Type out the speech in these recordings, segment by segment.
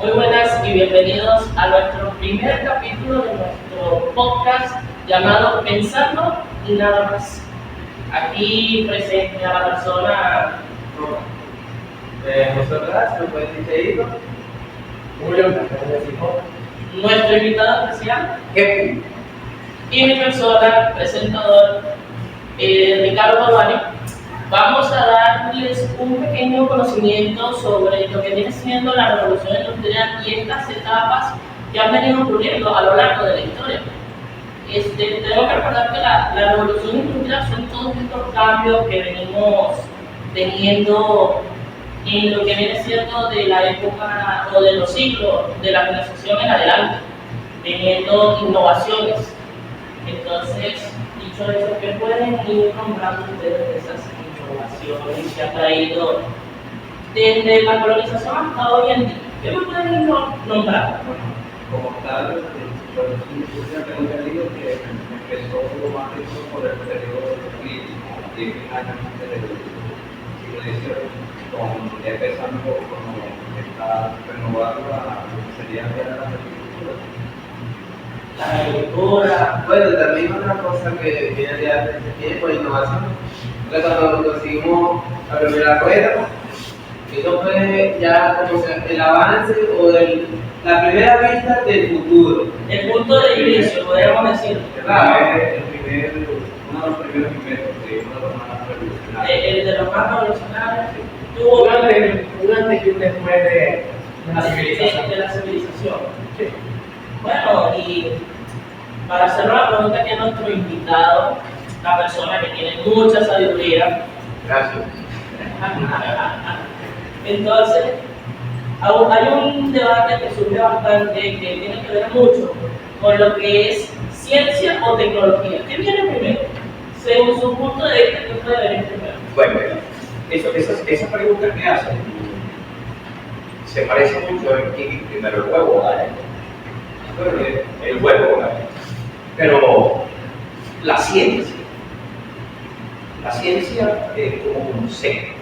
Muy buenas y bienvenidos a nuestro primer capítulo de nuestro podcast llamado Pensando y nada más. Aquí presente a la persona Nosotras, nos pueden decir Julio, nuestro invitado especial Kevin. y mi persona, presentador Ricardo Babani. Vamos a darles un pequeño conocimiento sobre lo que viene siendo la revolución industrial y estas etapas que han venido ocurriendo a lo largo de la historia. Tenemos que recordar que la revolución industrial son todos estos cambios que venimos teniendo en lo que viene siendo de la época o de los siglos de la organización en adelante, teniendo innovaciones. Entonces, dicho eso, ¿qué pueden ir nombrando ustedes de esas innovaciones que ha traído desde la colonización hasta hoy en día? ¿Qué me pueden ir nombrando? Como tal, la tengo entendido que empezó más eso por el periodo de 10 años antes del siglo XVIII, ya empezando como está renovando lo que sería la agricultura. La agricultura. Bueno, también otra cosa que viene ya desde tiempo por innovación, fue cuando conseguimos la primera rueda. Eso fue ya como el avance o la primera vista del futuro. El punto de inicio, podríamos decir. Claro, uno de los primeros inventos, uno de los más revolucionarios. El de los más revolucionarios. Un antes y un después de la civilización. De la civilización. Sí. Bueno, y para hacer una pregunta que nuestro invitado, la persona que tiene mucha sabiduría. Gracias. Entonces, hay un debate que surge bastante, que tiene que ver mucho con lo que es ciencia o tecnología. ¿Qué viene primero? Según su punto de vista, ¿qué puede venir primero? Bueno, esa pregunta que hacen se parece mucho en que primero el huevo, ¿vale? El huevo, ¿vale? Pero la ciencia como concepto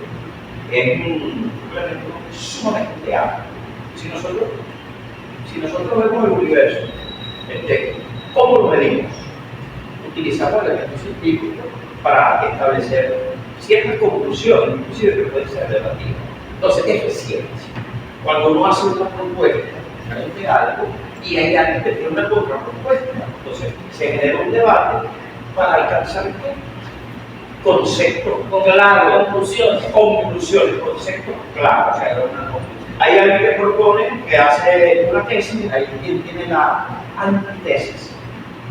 es sumamente amplio. Si nosotros vemos el universo, ¿cómo lo medimos? Utilizamos elementos científicos para establecer ciertas conclusiones, inclusive que pueden ser debatidas. Entonces, eso es ciencia. Cuando uno hace una propuesta frente a algo y hay alguien que tiene una contrapropuesta, entonces se genera un debate para alcanzar conceptos claros, conclusiones, conceptos claros. O sea, hay alguien que propone, que hace una tesis, hay quien tiene la antitesis.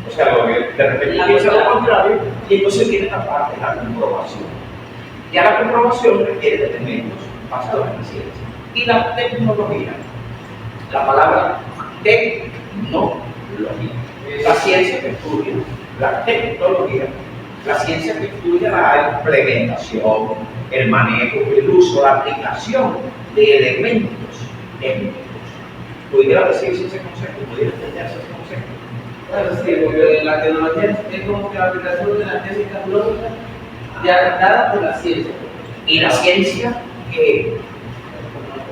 O sea, lo que de repente piensa lo contrario, y entonces tiene la parte de la comprobación. Ya la comprobación requiere de elementos basados en la ciencia. Y la tecnología, la palabra tecnología, la ciencia que estudia la tecnología, la ciencia que estudia la implementación, el manejo, el uso, la aplicación de elementos técnicos. ¿Pudiera decirse ese concepto? ¿Pudiera entenderse ese concepto? Bueno, sí, porque la tecnología es como que la aplicación de la tesis tecnológica ya dada por la ciencia. Y la ciencia que de los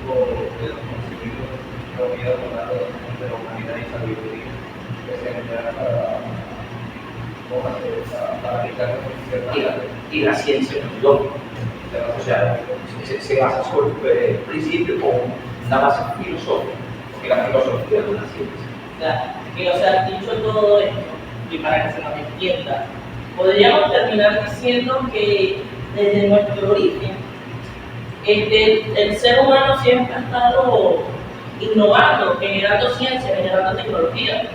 conocimientos reunidos de la humanidad y sabiduría que se generan para aplicar y la ciencia tecnológica. O sea, se basa sobre principios con una base filosófica, porque la filosofía es una ciencia. O sea, dicho todo esto, y para que se nos entienda, podríamos terminar diciendo que desde nuestro origen, el ser humano siempre ha estado innovando, generando ciencia, generando tecnología.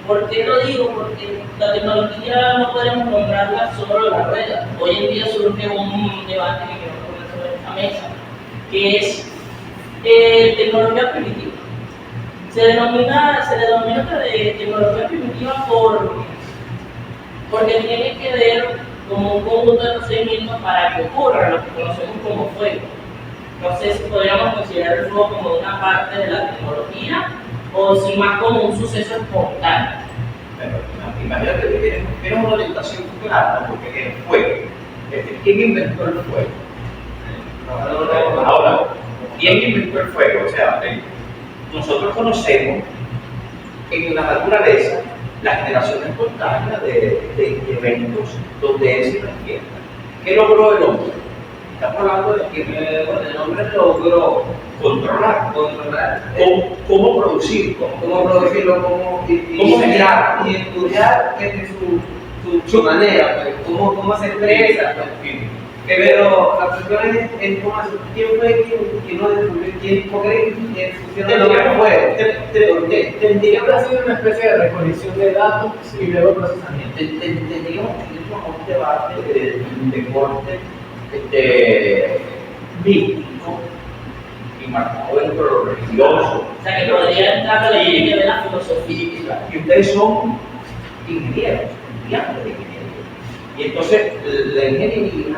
¿Por qué lo digo? Porque la tecnología no podemos nombrarla solo la rueda. Hoy en día surge un debate que quiero poner sobre esta mesa, que es tecnología primitiva. Se denomina de tecnología primitiva porque tiene que ver como un conjunto de procedimientos para que ocurra lo que conocemos como fuego. No sé si podríamos considerar el fuego como una parte de la tecnología o si más como un suceso espontáneo. Imagínate que tienes una orientación clara porque el fuego. ¿Quién inventó el fuego? Ahora, ¿quién inventó el fuego? O sea, nosotros conocemos en la naturaleza la generación espontánea de eventos donde él se manifiesta. ¿Qué logró el hombre? Estamos hablando de que el hombre logró controlar cómo producirlo, cómo generar y estudiar su manera, pues, cómo se expresa. Pues. Pero la cuestión es cómo hacer. ¿Quién fue quien no descubrió? ¿Por qué funciona lo que fue? Tendría que hacer una especie de recolección de datos y luego procesamiento. Tendríamos que ir a un debate de corte místico y marcado dentro de lo religioso. O sea, que podría entrar a la línea de la filosofía. Y ustedes son ingenieros, estudiantes de ingeniería. Y entonces, la ingeniería,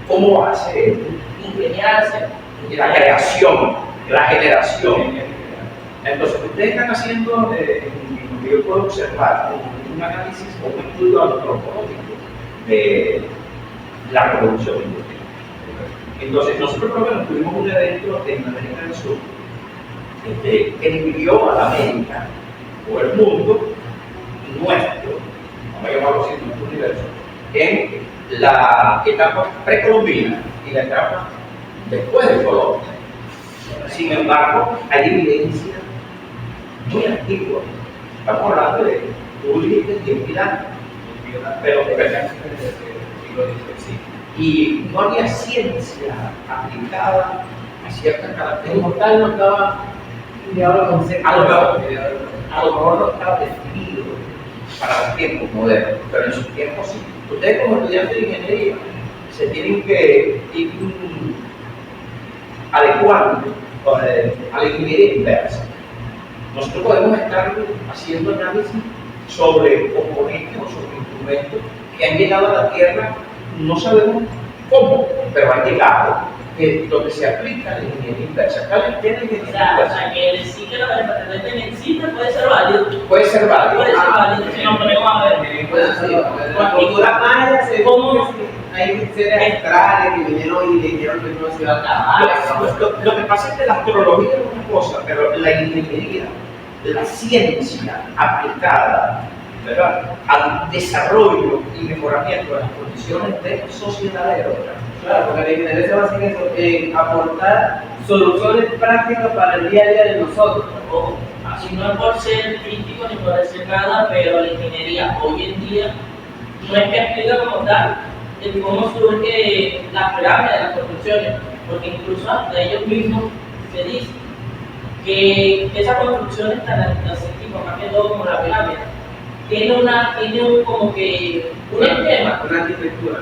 ¿cómo hace ingeniarse? La creación, la generación. Entonces, ustedes están haciendo, lo que yo puedo observar, un análisis o un estudio antropológico de la revolución industrial. Entonces, nosotros por lo menos tuvimos un evento en América del Sur que dividió a la América o el mundo nuestro, vamos a llamarlo así, nuestro universo, en la etapa precolombina y la etapa después de Colombia. Sin embargo, hay evidencia muy antigua. Estamos hablando de, tú dijiste 10.000 años, pero de verdad, y no había ciencia aplicada a ciertas características. Como tal, no estaba ligado al concepto. A lo mejor no estaba definido para los tiempos modernos, pero en sus tiempos sí. Ustedes como estudiantes de ingeniería se tienen que ir adecuando a la ingeniería inversa. Nosotros podemos estar haciendo análisis sobre componentes o sobre instrumentos que han llegado a la Tierra, no sabemos cómo, pero han llegado, donde se aplica la ingeniería inversa. ¿Cuál es la ingeniería inversa? O sea, que el ciclo de la necesita puede ser válido. Puede ser válido. Puede ser válido, si no ponemos a ver. La cultura maya se ¿Cómo? hay seres astrales que vinieron y dijeron que no se iba a acabar. Lo que pasa es que la astrología es una cosa, pero la ingeniería, la ciencia aplicada, ¿verdad?, al desarrollo y mejoramiento de las condiciones de sociedad es otra. Claro, porque la ingeniería se basa en eso, en aportar soluciones prácticas para el día a día de nosotros. Ojo, así no es por ser crítico ni por decir nada, pero la ingeniería hoy en día no es que explica como tal el cómo surge la pirámide de las construcciones, porque incluso hasta ellos mismos se dice que esas construcciones tan antiguas, más que todo como la pirámide, tiene como que un esquema,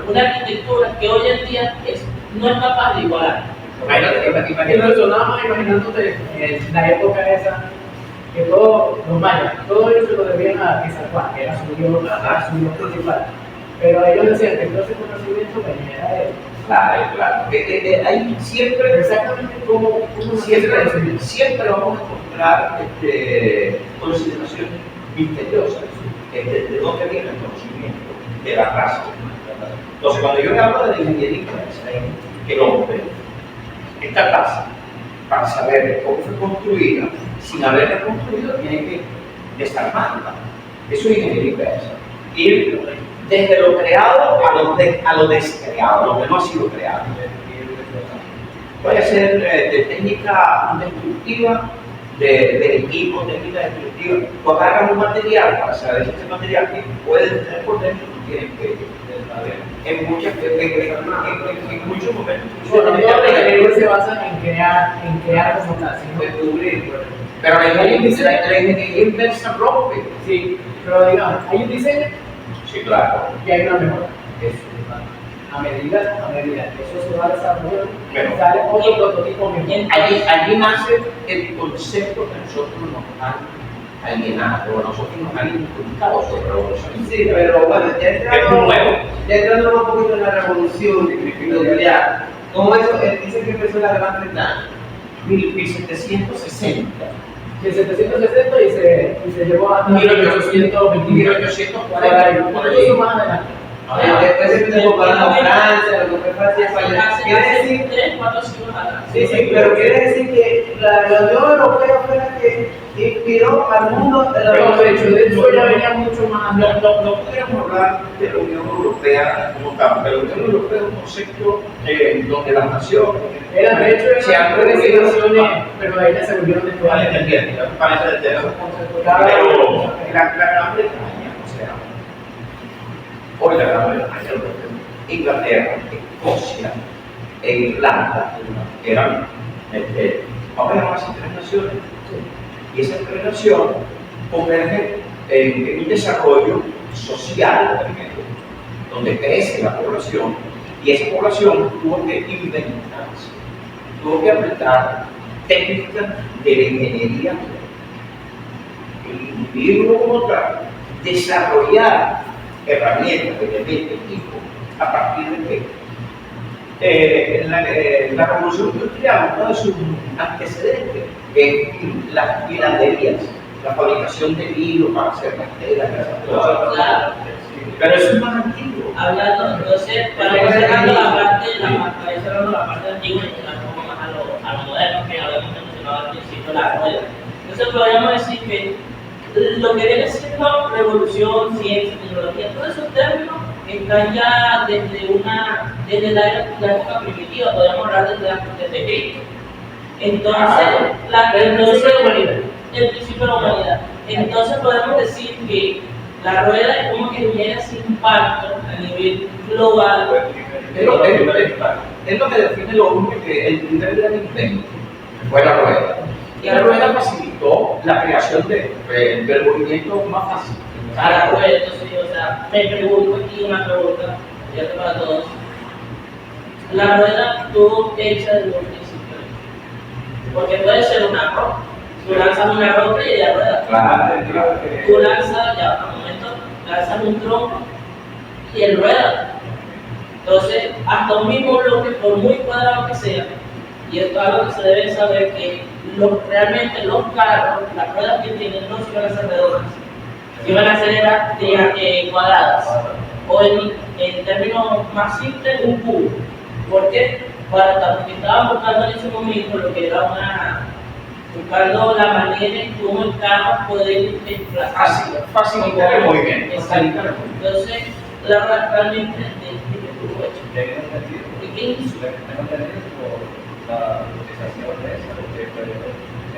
una arquitectura que hoy en día no es capaz de igualar. Imagínate, nada más imaginándote en la época esa, que todos los mayas, todo ellos se lo debían a Quetzalcóatl, que era su dios principal. Pero ellos decían que todo ese conocimiento venía de él. Claro. Hay siempre, Exactamente como siempre vamos a encontrar consideraciones misteriosas de dónde viene el conocimiento de la raza. Entonces, cuando yo hablo de la ingeniería inversa, que el hombre, esta taza, para saber cómo fue construida, sin haberla construido, tiene que desarmarla. Eso es ingeniería inversa. Ir desde lo creado a lo descreado, lo que no ha sido creado. Puede ser de técnica destructiva, de equipo, técnica destructiva. Tú agarras un material para saber si ese material puede tener por dentro, tienes que en muchos momentos. Bueno, toda la ingeniería se basa en crear como tal, sino Descubrir, Pero la ingeniería inversa rompe. sí, pero digamos, hay un diseño Sí, claro. y hay una mejora. A medida, eso se va desarrollando, Bueno, sale otro prototipo mejor. Allí nace el concepto que nosotros nos han alienado, o nosotros nos han inculcado sobre la revolución. sí, pero bueno, ya Es nuevo. entrando un poquito en la revolución industrial, como eso, dice que empezó la Gran Bretaña. 1760. De 760 y se llevó hasta 1820. 1840, incluso más adelante. Después se comparan a Francia, lo que fue Francia y España. Quiere decir, Hace 3, 4 siglos atrás. sí, pero quiere decir que la Unión Europea fue la que inspiró al mundo. De hecho, ya venía mucho más. No podríamos hablar de la Unión Europea como tal, porque la Unión Europea es un concepto donde las naciones De hecho, se han eran tres reunido. naciones, pero ahí se volvieron de todas. Vale, te entiendo, parece de esos conceptos. Pero la Gran Bretaña, o sea, hoy la Gran Bretaña, Inglaterra, Escocia e Irlanda eran, vamos a llamar así, tres naciones. Y esas tres naciones convergen en un desarrollo social, primero, donde crece la población, y esa población tuvo que inventarse, tuvo que aplicar técnicas de la ingeniería, el individuo como tal, desarrollar herramientas, elementos, equipos, a partir de que la revolución industrial, uno de sus antecedentes, es las hilanderías, la fabricación de hilo para hacer las telas, esas cosas. Claro. Pero eso es más antiguo. Hablando, entonces, para ir cerrando la parte antigua y llegar un poco más a lo moderno, que habíamos mencionado al principio, la rueda. Entonces, podríamos decir que lo que viene siendo revolución, ciencia, tecnología, todos esos términos están ya desde la época primitiva, podríamos hablar desde Cristo. Entonces, El principio de la humanidad. el principio de la humanidad. Entonces, podemos decir que la rueda es como que tiene ese impacto a nivel global. Es lo que define lo único que el primer gran invento fue la rueda. Y la rueda facilitó la creación del movimiento más fácil. A la rueda, entonces, o sea, me pregunto aquí una pregunta, abierta para todos. La rueda estuvo hecha desde un principio. Porque puede ser una roca. Tú lanzas una roca y ella rueda. Claro. Tú lanzas, ya, un momento, lanzas un tronco y él rueda. Entonces, hasta un mismo bloque, por muy cuadrado que sea, y esto es algo que se debe saber, que realmente los carros, las ruedas que tienen, no se van a ser redondas, se van a ser cuadradas, o en términos más simples, un cubo. ¿Por qué? Porque estaban buscando en ese momento lo que era buscando la manera en cómo el carro puede desplazarse. Facilitar el movimiento. Exacto. Entonces, la rueda realmente de que estuvo hecho. ¿Y qué hizo? La utilización de esa, porque fue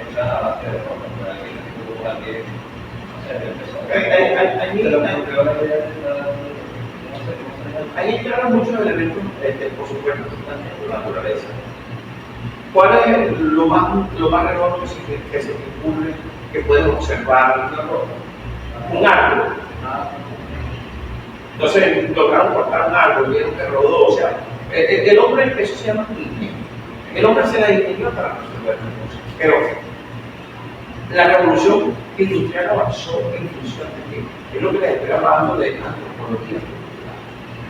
hecha a base de ropa, pero alguien tuvo también, no sé, Ahí entraron muchos elementos, por supuesto, de la naturaleza. ¿Cuál es lo más redondo que se descubre, que pueden observar en una roca? Un árbol. Entonces lograron cortar un árbol, vieron que rodó, o sea, el hombre, eso se llama ingenio. El hombre se la ingenió para resolver las cosas. Pero la revolución industrial avanzó en función de qué? Es lo que les estoy hablando de antropología.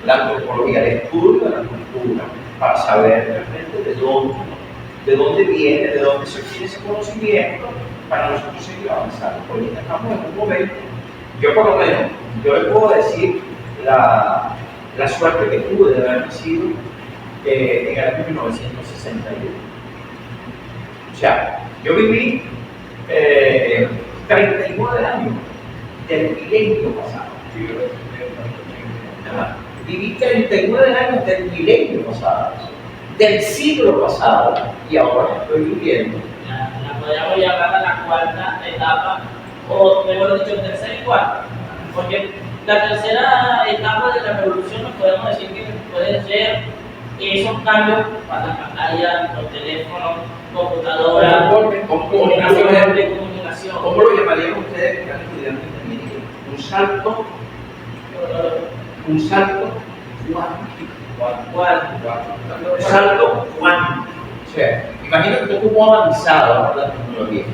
La antropología, el estudio de la cultura, para saber realmente de dónde viene, de dónde se obtiene ese conocimiento, para nosotros seguir avanzando. Porque estamos en un momento, yo por lo menos, yo les puedo decir la suerte que tuve de haber nacido en el año 1961. O sea, yo viví 39 años del milenio pasado. Viví 39 años del milenio pasado, del siglo pasado, y ahora estoy viviendo. La podríamos llamar a la cuarta etapa, o mejor dicho, tercera y cuarta. Porque la tercera etapa de la revolución nos podemos decir que puede ser esos cambios para la pantalla, los teléfonos, computadoras, comunicación. ¿Cómo lo llamarían ustedes que eran estudiantes de ingeniería? Un salto cuántico. O sea, imagínate cómo ha avanzado la tecnología.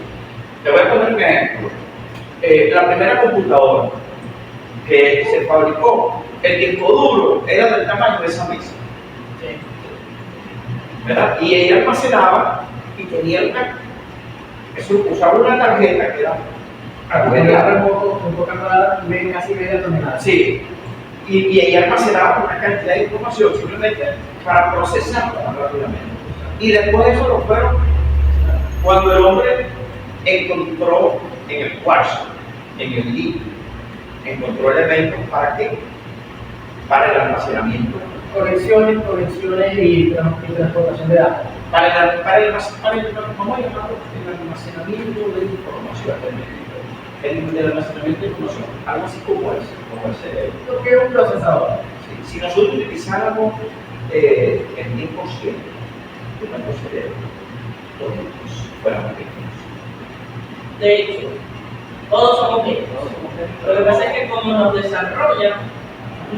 Te voy a poner un ejemplo. La primera computadora que se fabricó, el disco duro era del tamaño de esa mesa. ¿Verdad? Y ella almacenaba y tenía eso usaba una tarjeta que era remoto, un poco casi media tonelada. sí, y ahí almacenaba una cantidad de información simplemente para procesarla rápidamente. Y después de eso lo fueron, cuando el hombre encontró en el cuarzo, en el litio, encontró elementos para qué? Para el almacenamiento. Conexiones y transportación de datos. Para el almacenamiento de información. El almacenamiento de información, algo así como el cerebro. Lo que es un procesador. Sí, si nosotros utilizáramos el 10% de nuestro cerebro, todos fuéramos pequeños. De hecho, todos somos pequeños. Lo que pasa es que como nos desarrolla,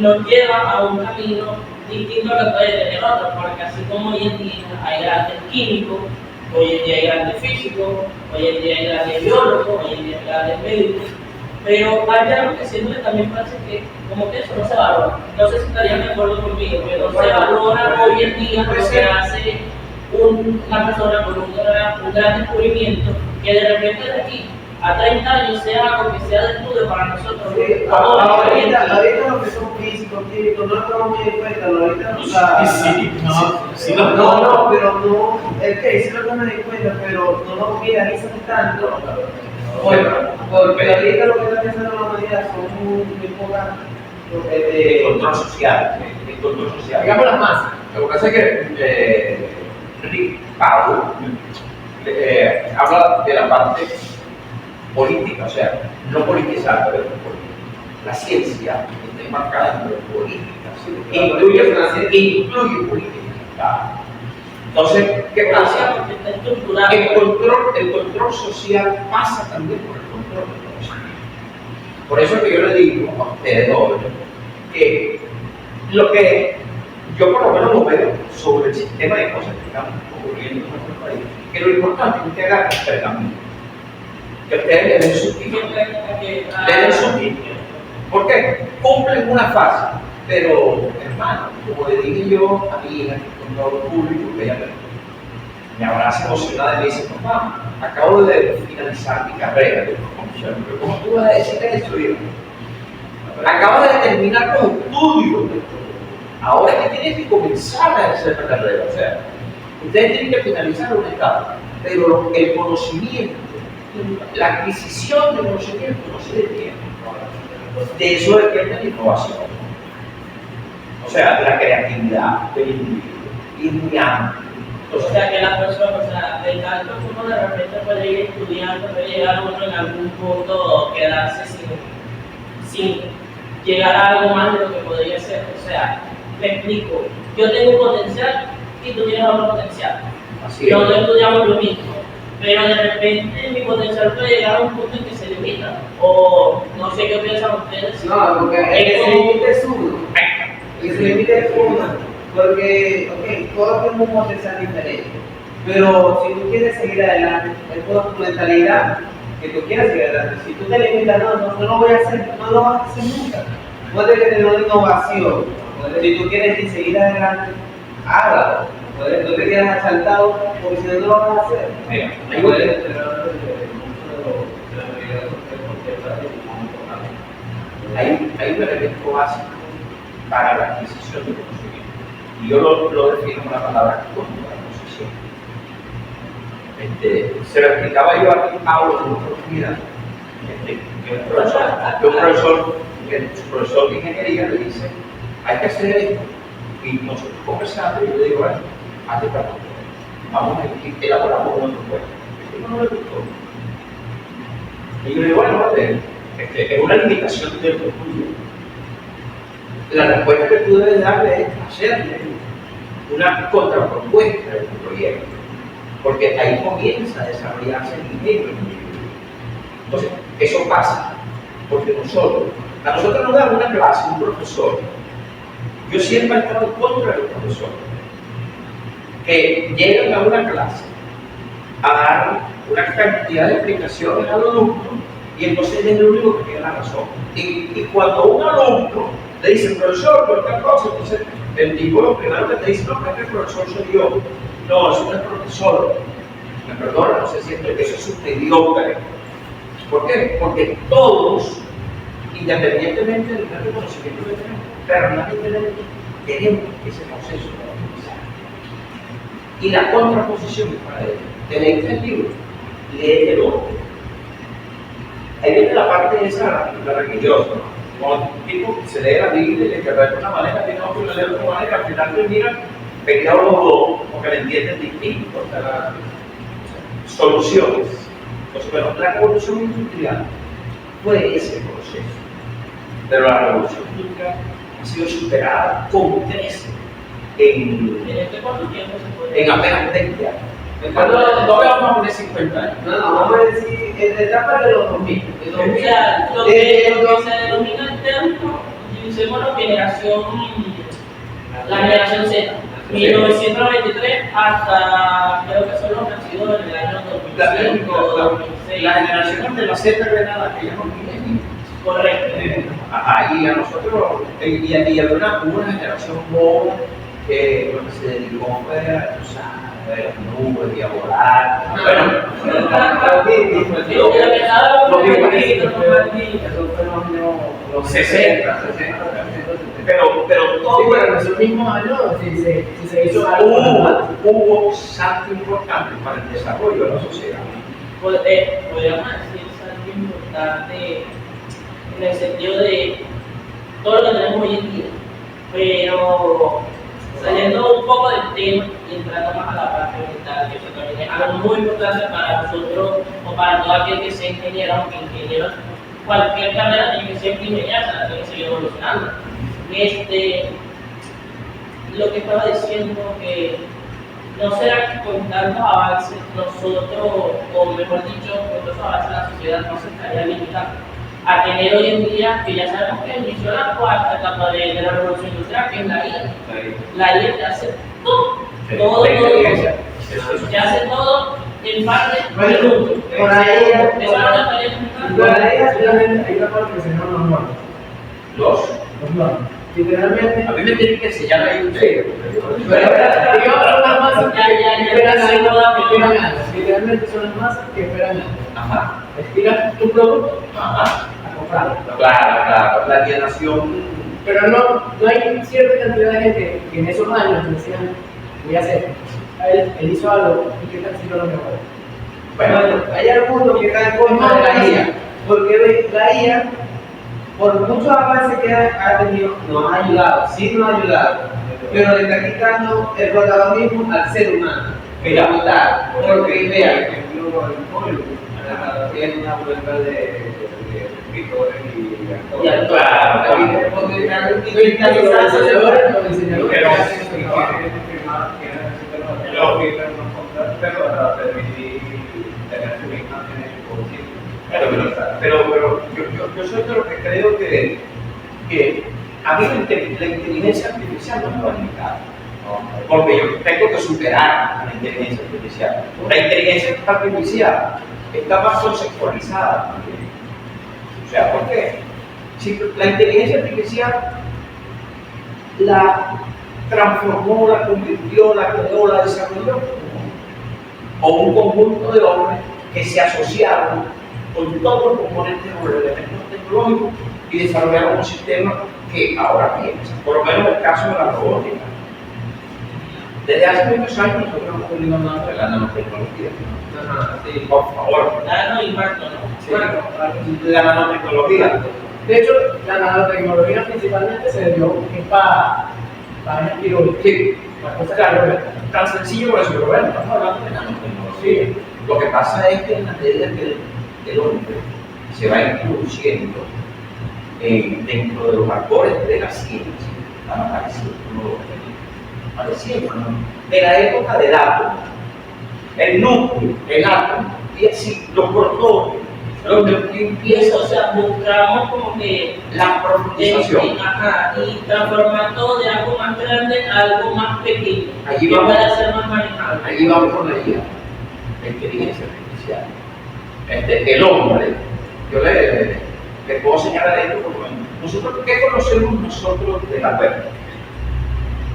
nos lleva a un camino distinto a lo que puede tener otros, porque así como hoy en día hay grandes químicos, hoy en día hay grandes físicos, hoy en día hay grandes biólogos, hoy en día hay grandes médicos, pero hay algo que siento que también parece que como que eso no se valora. No sé si estarían de acuerdo conmigo, pero no se valora hoy en día lo que hace una persona con un gran descubrimiento que de repente de aquí a 30 años sea algo que sea de estudio para nosotros. Sí, ahorita lo que son físicos, químicos, no estamos muy en cuenta, ahorita pero no, es que sí lo toman en cuenta, pero no lo viralizan tanto, porque ahorita lo que está pensando la humanidad son muy pocas El control social. Digamos las masas. Lo que pasa es que Rick Powell habla de la parte política, o sea, no politizar, pero política. La ciencia está enmarcada en lo política, incluye política. Entonces, ¿qué pasa? El control social pasa también por el control social. Por eso es que yo le digo a ustedes hoy que lo que yo por lo menos lo veo sobre el sistema de cosas que están ocurriendo en nuestro país, que lo importante es que ustedes hagan pergamino, que ustedes le den su tiempo, ¿Por qué? Cumplen una fase, pero hermano, como le dije yo a mi hija con todo público, que ella me abraza emocionada y me dice, papá, acabo de finalizar mi carrera. Pero ¿cómo tú vas a decir eso, hijo? Acabas de terminar los estudios. Ahora es que tienes que comenzar a hacer la carrera. O sea, ustedes tienen que finalizar una etapa, pero el conocimiento, la adquisición de conocimiento no se detiene. De eso depende la innovación. O sea, la creatividad del individuo. Y muy amplio. O sea, que la persona, o sea, de tanto que uno de repente puede ir estudiando, puede llegar uno en algún punto quedarse sin llegar a algo más de lo que podría ser. O sea, me explico, yo tengo un potencial y tú tienes otro potencial. Así No estudiamos lo mismo, pero de repente mi potencial puede llegar a un punto en que se limita. O no sé qué piensan ustedes. No, porque el que se limita es uno. El que se limita es uno. Porque, ok, todos tenemos un potencial diferente. Pero si tú quieres seguir adelante, es por tu mentalidad que tú quieras seguir adelante. Si tú te limitas, no lo voy a hacer, no lo vas a hacer nunca. Puedes tener una innovación. Si tú quieres seguir adelante, hágalo. No te quedas asaltado porque si no lo vas a hacer. Mira, hay un elemento básico para la adquisición de conocimiento. Y yo lo defino con la palabra contraposición. Se lo explicaba yo a Pablo en otra oportunidad, que su profesor de ingeniería le dice, hay que hacer esto. Y nosotros conversando, yo le digo, bueno, hazte para todo. Vamos a elaborar un otro juego. Esto no le gustó. Y yo le digo, bueno, es una limitación del estudio. La respuesta que tú debes darle es hacerle una contrapropuesta de tu proyecto, porque ahí comienza a desarrollarse el ingenio. Entonces, eso pasa, porque a nosotros nos dan una clase, un profesor. Yo siempre he estado en contra de los profesores que llegan a una clase a dar una cantidad de explicaciones al alumno y entonces es el único que tiene la razón. Y cuando un alumno le dice, profesor, por tal cosa, entonces el tipo lo primero que te dice, no, que el profesor soy yo. No, eso no es profesor. Me perdona, no sé si eso es un mediocre. ¿Por qué? Porque todos independientemente del reconocimiento que tenemos, permanentemente tenemos ese proceso de aprendizaje. Y la contraposición para ello, te leíste el libro, léete el otro. Ahí viene la parte esa, la religiosa, ¿no? Cuando un tipo se lee la Biblia y le interpreta de una manera, tiene otro que le lee de otra manera, al final terminan peleados los dos, porque le entienden distinto, o sea, las soluciones. Entonces, bueno, la revolución industrial fue ese proceso, pero la revolución industrial ha sido superada con creces ¿En este cuánto tiempo se puede? en apenas 20 años. No veamos de 50 años. No, vamos a decir, en la etapa de los 2000. De O 2000 sea, lo que se denomina el término, utilicemos la generación Z, 1993 hasta creo que son los nacidos en el año 2005 o 2006. La generación de la Z Grenada, que llamamos millennials. Correcto. Ajá, y a nosotros, y había una generación joven que lo que se dedicó fue a usar las nubes y a volar. Bueno, Eso fue los 60, pero Sí, todo pero en esos mismos años, si se hizo algo. hubo salto importante para el desarrollo de la sociedad. Podríamos decir algo importante en el sentido de todo lo que tenemos hoy en día, pero saliendo un poco del tema y entrando más a la parte mental, que eso también es algo muy importante para nosotros o para todo aquel que sea ingeniero, aunque ingeniero, cualquier carrera tiene que ser inmediata, tiene que seguir evolucionando. Lo que estaba diciendo, que no será que con tantos avances nosotros, o mejor dicho, con tantos avances la sociedad no se estaría limitando a tener hoy en día, que ya sabemos que inició la cuarta etapa de la revolución industrial, que es la IA. La IA te hace todo, todo, te hace todo en parte de minutos. Por ahí, Eso es una tarea por ahí, Hay una parte que se llama los normas. Los, Los normas. Literalmente. a mí me tienen que enseñar ahí ustedes. Hay otras masas que Ya, esperan ya, algo, ya, que esperan algo. Literalmente son las masas que esperan algo. Ajá, Estiras tu producto ajá. a comprarlo. Claro, la alienación. Pero no hay cierta cantidad de gente que en esos años decían, voy a hacer. Él hizo algo y qué tal si no lo mejora. Bueno, hay algunos que están en contra de la IA, porque la IA, por muchos avances que ha tenido, nos ha ayudado, sí nos ha ayudado, pero le está quitando el protagonismo al ser humano. Mira, Porque vean, tiene una vuelta de escritores y Y actores. claro. porque Los diseñadores, los diseñadores Pero- que hacen Y ese trabajo. quieren firmar unos contratos para permitir tener su imagen en su bolsillo. Pero yo soy de lo que creo que a mí la inteligencia artificial no me va a limitar. Porque yo tengo que superar a la inteligencia artificial. La inteligencia artificial está más conceptualizada también. O sea, ¿por qué? Si la inteligencia artificial la transformó, la convirtió, la creó, la desarrolló, o un conjunto de hombres que se asociaron con todos los componentes o los elementos tecnológicos y desarrollaron un sistema que ahora piensa, por lo menos el caso de la robótica. Desde hace muchos años nosotros hemos tenido una de la nanotecnología. Sí, por favor. Nano impacto, ¿no? Sí, la nanotecnología. De hecho, la nanotecnología principalmente se dio para el quirúrgico. Sí, Las cosas claro, quirúrgicas. tan sencillo como eso, pero bueno, estamos hablando de nanotecnología. Lo que pasa es que en la medida que el hombre se va introduciendo dentro de los actores de la ciencia, van apareciendo de la época del átomo, el núcleo, el átomo, y así los protones, Y eso, o sea, buscamos como que la profundización. ajá, y transformar todo de algo más grande a algo más pequeño, Allí que vamos. pueda ser más manejable. Allí vamos con la IA, la inteligencia artificial. El hombre, yo le puedo señalar esto por lo menos. Nosotros, ¿qué conocemos nosotros de la web?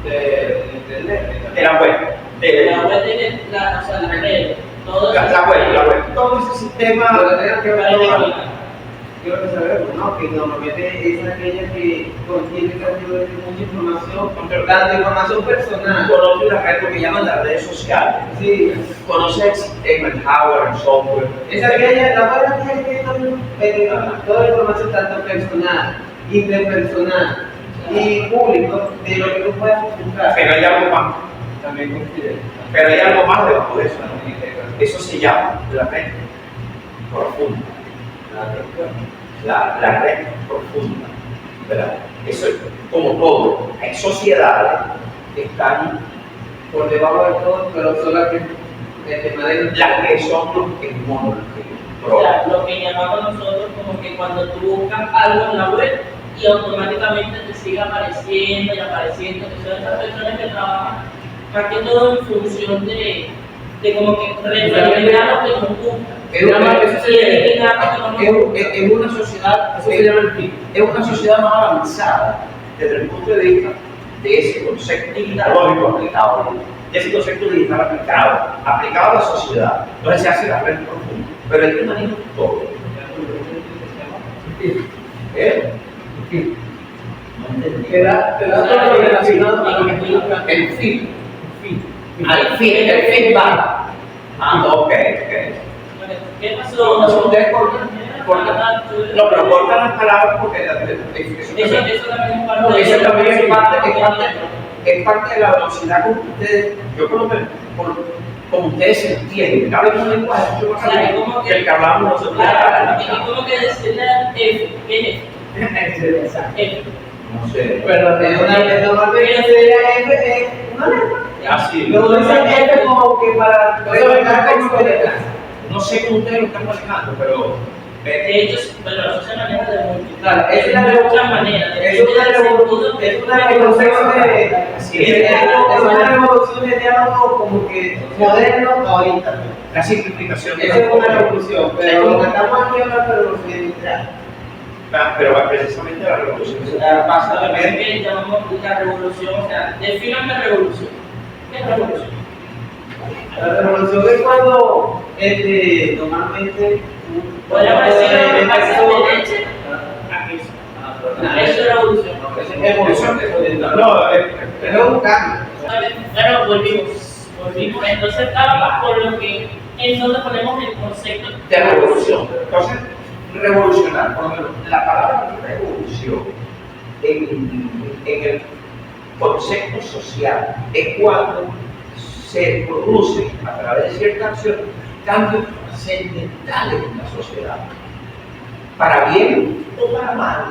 De internet. De la web. La web tiene o sea, la red, todo La web. Todo ese sistema. Pero tenemos que ver yo lo que sabemos, ¿no? Que normalmente es aquella que contiene casi mucha información, tanto información personal. Conoce la red, lo que llaman las redes sociales. Sí, Conoces el hardware, el software. es aquella, la verdad es que también toda la información tanto personal, interpersonal y público de lo que tú puedas buscar. Pero hay algo más. También coincide. Pero hay algo más debajo de eso, ¿no? Eso se llama la red profunda. La red profunda, ¿verdad? Eso es como todo. Hay sociedades que están Por debajo de todo, pero solamente de manera las que son los hegemónicos. O sea, lo que llamamos nosotros como que cuando tú buscas algo en la web y automáticamente te sigue apareciendo y apareciendo, que son esas personas que trabajan más que todo en función de como que referenciar lo que nos gusta. Eso Y eliminar lo que no nos gusta. Es una sociedad, se llama el PIB. es una sociedad más avanzada desde el punto de vista de ese concepto digitalógico aplicado, de ese concepto digital aplicado a la sociedad. Entonces se hace la red profunda, pero hay que manejar todo. ¿Eh? No entendí. Te da todo lo relacionado a lo que tú buscas. El fin. Al fin, el feedback. Ah, ok. ¿Qué pasó? No, ustedes cortan. No, pero cortan las palabras porque Eso también es parte de eso también es parte de la velocidad con que ustedes, yo por lo menos, como ustedes se entienden. Hablan un lenguaje mucho más rápido que el que hablamos nosotros. Y como que decirle F, ¿qué es F? No sé. Pero normalmente sería F, una letra. Así. Luego dicen F como que para remarcar como que detrás. No sé cómo ustedes lo están manejando, pero De hecho, bueno, eso se maneja de Claro, esa es la muchas maneras. Es una revolución de diálogo como que moderno ahorita. la simplificación Esa es una revolución, pero lo que estamos aquí hablando de revolución industrial. Pero precisamente la revolución Pasa a ver que llamamos la revolución, o sea, defíname revolución. ¿Qué es revolución? La revolución es cuando normalmente Podríamos decir una masa de leche. Eso es revolución. No, es un cambio. Bueno, volvimos. Entonces estábamos por lo que es donde ponemos el concepto de revolución. Entonces, revolucionar, por lo menos, la palabra revolución en el concepto social es cuando se producen a través de cierta acción cambios trascendentales en la sociedad, para bien o para mal.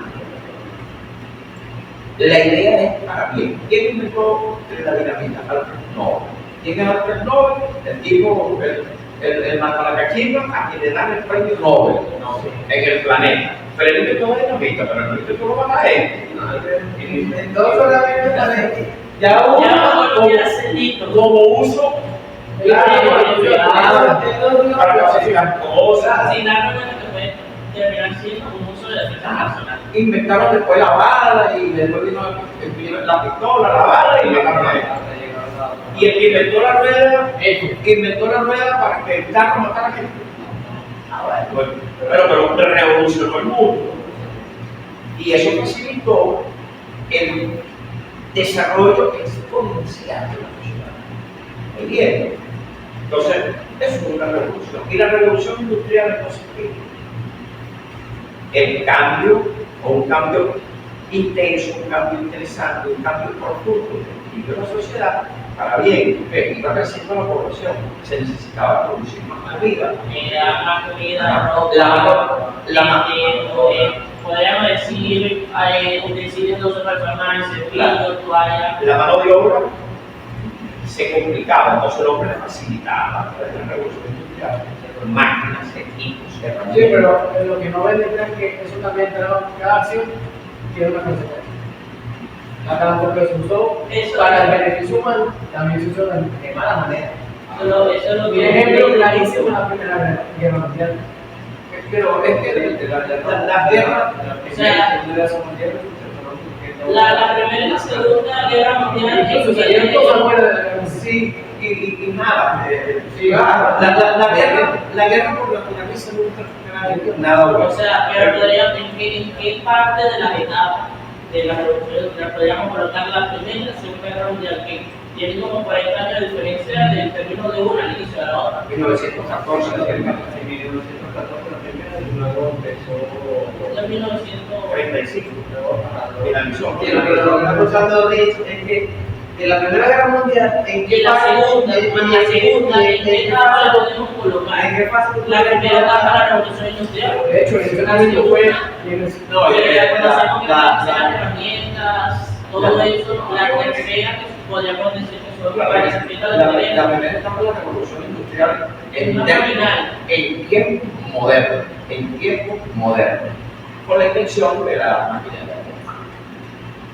La idea es para bien. ¿Quién inventó la dinamita? Alfred Nobel. ¿Quién es Alfred Nobel? El tipo, el Matalacachino, a quien le dan el premio Nobel en el planeta. Pero él inventó la dinamita, pero no inventó lo mata a él. Entonces solamente ya como uso para clasificar cosas. sin darnos cuenta que puede terminar siendo un uso de la defensa personal. Inventaron después la bala y después vino la pistola, la bala y mataron a él. Y el que inventó la rueda para que el carro matara a gente. Pero revolucionó el mundo. Y eso facilitó el desarrollo exponencial de la sociedad. ¿Me entiendes? Entonces, eso es una revolución. Y la revolución industrial es positiva. El cambio, o un cambio intenso, un cambio interesante, un cambio profundo de la sociedad, para bien, que iba creciendo la población, se necesitaba producir más vida. Más comida, ropa, podríamos decir, utensilios de uso personal, cepillos, toallas. La mano de obra se complicaba, entonces el hombre le facilitaba a través de la revolución industrial, máquinas, equipos, herramientas. Sí, pero lo que no ven detrás es que eso también cada acción tiene una consecuencia. Acá porque se usó para el beneficio humano, también se usó de mala manera. Eso lo Un que ejemplo clarísimo en la Primera Guerra Mundial. Pero es que la guerra, la Primera y la Segunda Guerra Mundial Sucedieron cosas buenas de la guerra. sí, y nada. Sí, la guerra por naturaleza nunca Nada bueno. O sea, pero podríamos, en qué parte de las etapas de la revolución industrial podríamos colocar la primera y la segunda guerra mundial, que tienen como 40 años de diferencia del término de una al inicio de la otra? 1914, En 1914 la primera y luego empezó En 1900. 35, finalizó. Pero lo que está pasando es que de la Primera Guerra Mundial, ¿en Y qué la fase? segunda, ¿en qué etapa la podemos colocar? ¿En qué fase? La primera etapa de la revolución industrial. De hecho, el entrenamiento fue. No, Pero ya conocemos que la- las herramientas, todo eso, la tercera que podríamos decir que son para el sentido de la la primera etapa de la revolución industrial en Una términos- marginal. en tiempo moderno, con la invención de la máquina de vapor.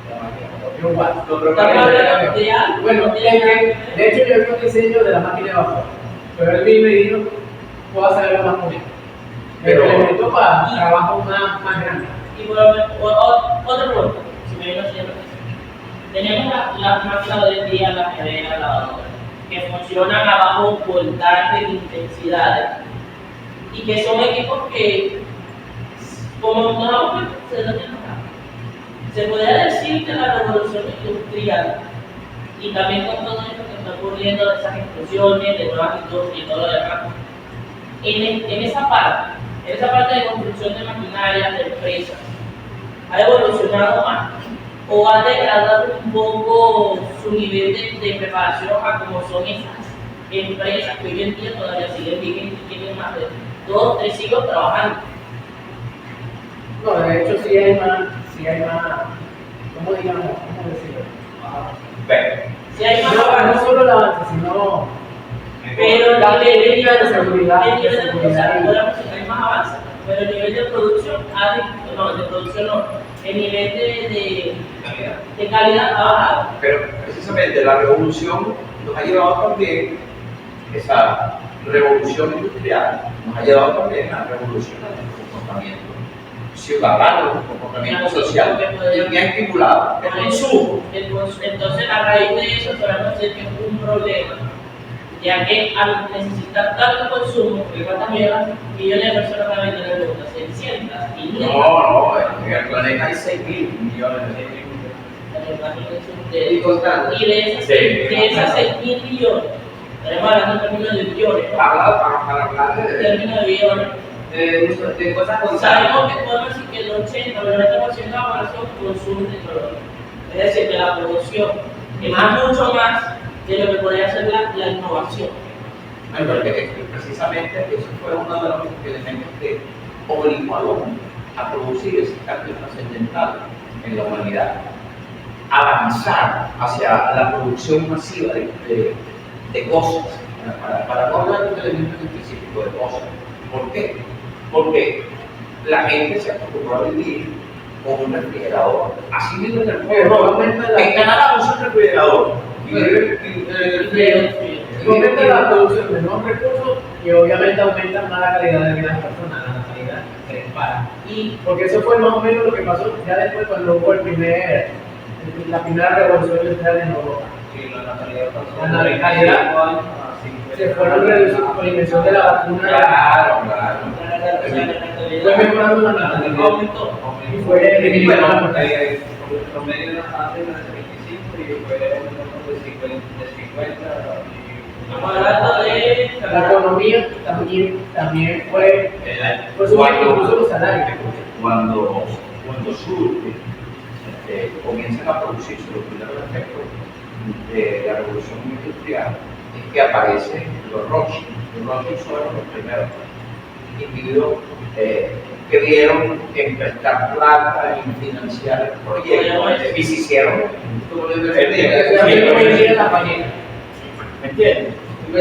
La máquina de vapor. Igual. Estamos hablando de algo. Bueno, de hecho yo vi un diseño de la máquina de vapor, pero él vino y dijo, puedo hacerlo más bonito. Pero- Pero implementó para trabajos más grandes. Y bueno, otra pregunta, si me viene haciendo. Tenemos las máquinas de hoy en día, las neveras, lavadoras, que funcionan a bajo voltaje de intensidades y que son equipos que, como nos damos cuenta, se lo tienen acá. Se podría decir que la revolución industrial y también con todo esto que está ocurriendo, de esas explosiones, de nuevas industrias y todo lo demás, en esa parte de construcción de maquinaria, de empresas, ha evolucionado más o ha degradado un poco su nivel de preparación a como son esas empresas que hoy en día todavía siguen vigentes y tienen más de 2 o 3 siglos trabajando. No, de hecho sí hay más, ¿cómo decirlo? Bueno, Si hay más No avance, solo el avance, sino pero la el nivel técnica de seguridad, el nivel de o sea, seguridad. podemos decir que hay más avance, pero el nivel de producción el nivel de calidad ha bajado. pero precisamente la revolución nos ha llevado también, esa revolución industrial nos ha llevado también a revolucionar el comportamiento ciudadano, el comportamiento social, y que ha estimulado el consumo. Entonces, a raíz de eso, podemos decir que es un problema, ya que al necesitar tanto consumo, porque cuántas millones de personas van a vender en el mundo, 600, 500. No, en el planeta hay 6.000 millones de Y contando. Y de esas 6.000 millones, tenemos hablando en términos de billones, ¿no? para hablar En de términos de billones. De cosas contadas. Sabemos que podemos decir que el 80 o el 90% de la población consume tecnología. Es decir, que la producción es mucho más de lo que podría ser la innovación. Bueno, porque precisamente eso fue uno de los elementos que obligó al hombre a producir ese cambio trascendental en la humanidad, avanzar hacia la producción masiva de cosas, para no hablar de un elemento específico de cosas. ¿Por qué? Porque la gente se acostumbró a vivir con un refrigerador. Así vive en el pueblo. En Canadá usa un refrigerador. Y vive en el frío. Aumenta la producción de nuevos recursos y obviamente aumenta más la calidad de vida de las personas, la natalidad se dispara. Y porque eso fue más o menos lo que pasó ya después cuando hubo la primera revolución industrial en Europa. Sí, la natalidad pasó La de natalidad 25 años a 50. Se fueron reduciendo con la invención de la vacuna. Claro. Fue mejorando la natalidad Aumentó. y fue disminuyendo la Bueno, mortalidad. el promedio era antes era de 25 y fue de 50 Estamos hablando de La economía también fue subiendo incluso los salarios. Cuando surge, comienzan a producirse los primeros efectos de la revolución industrial, es que aparecen los Rothschild. Los Rothschild fueron los primeros individuos que vieron en prestar plata, en financiar el proyecto, y se hicieron. ¿Me entiendes?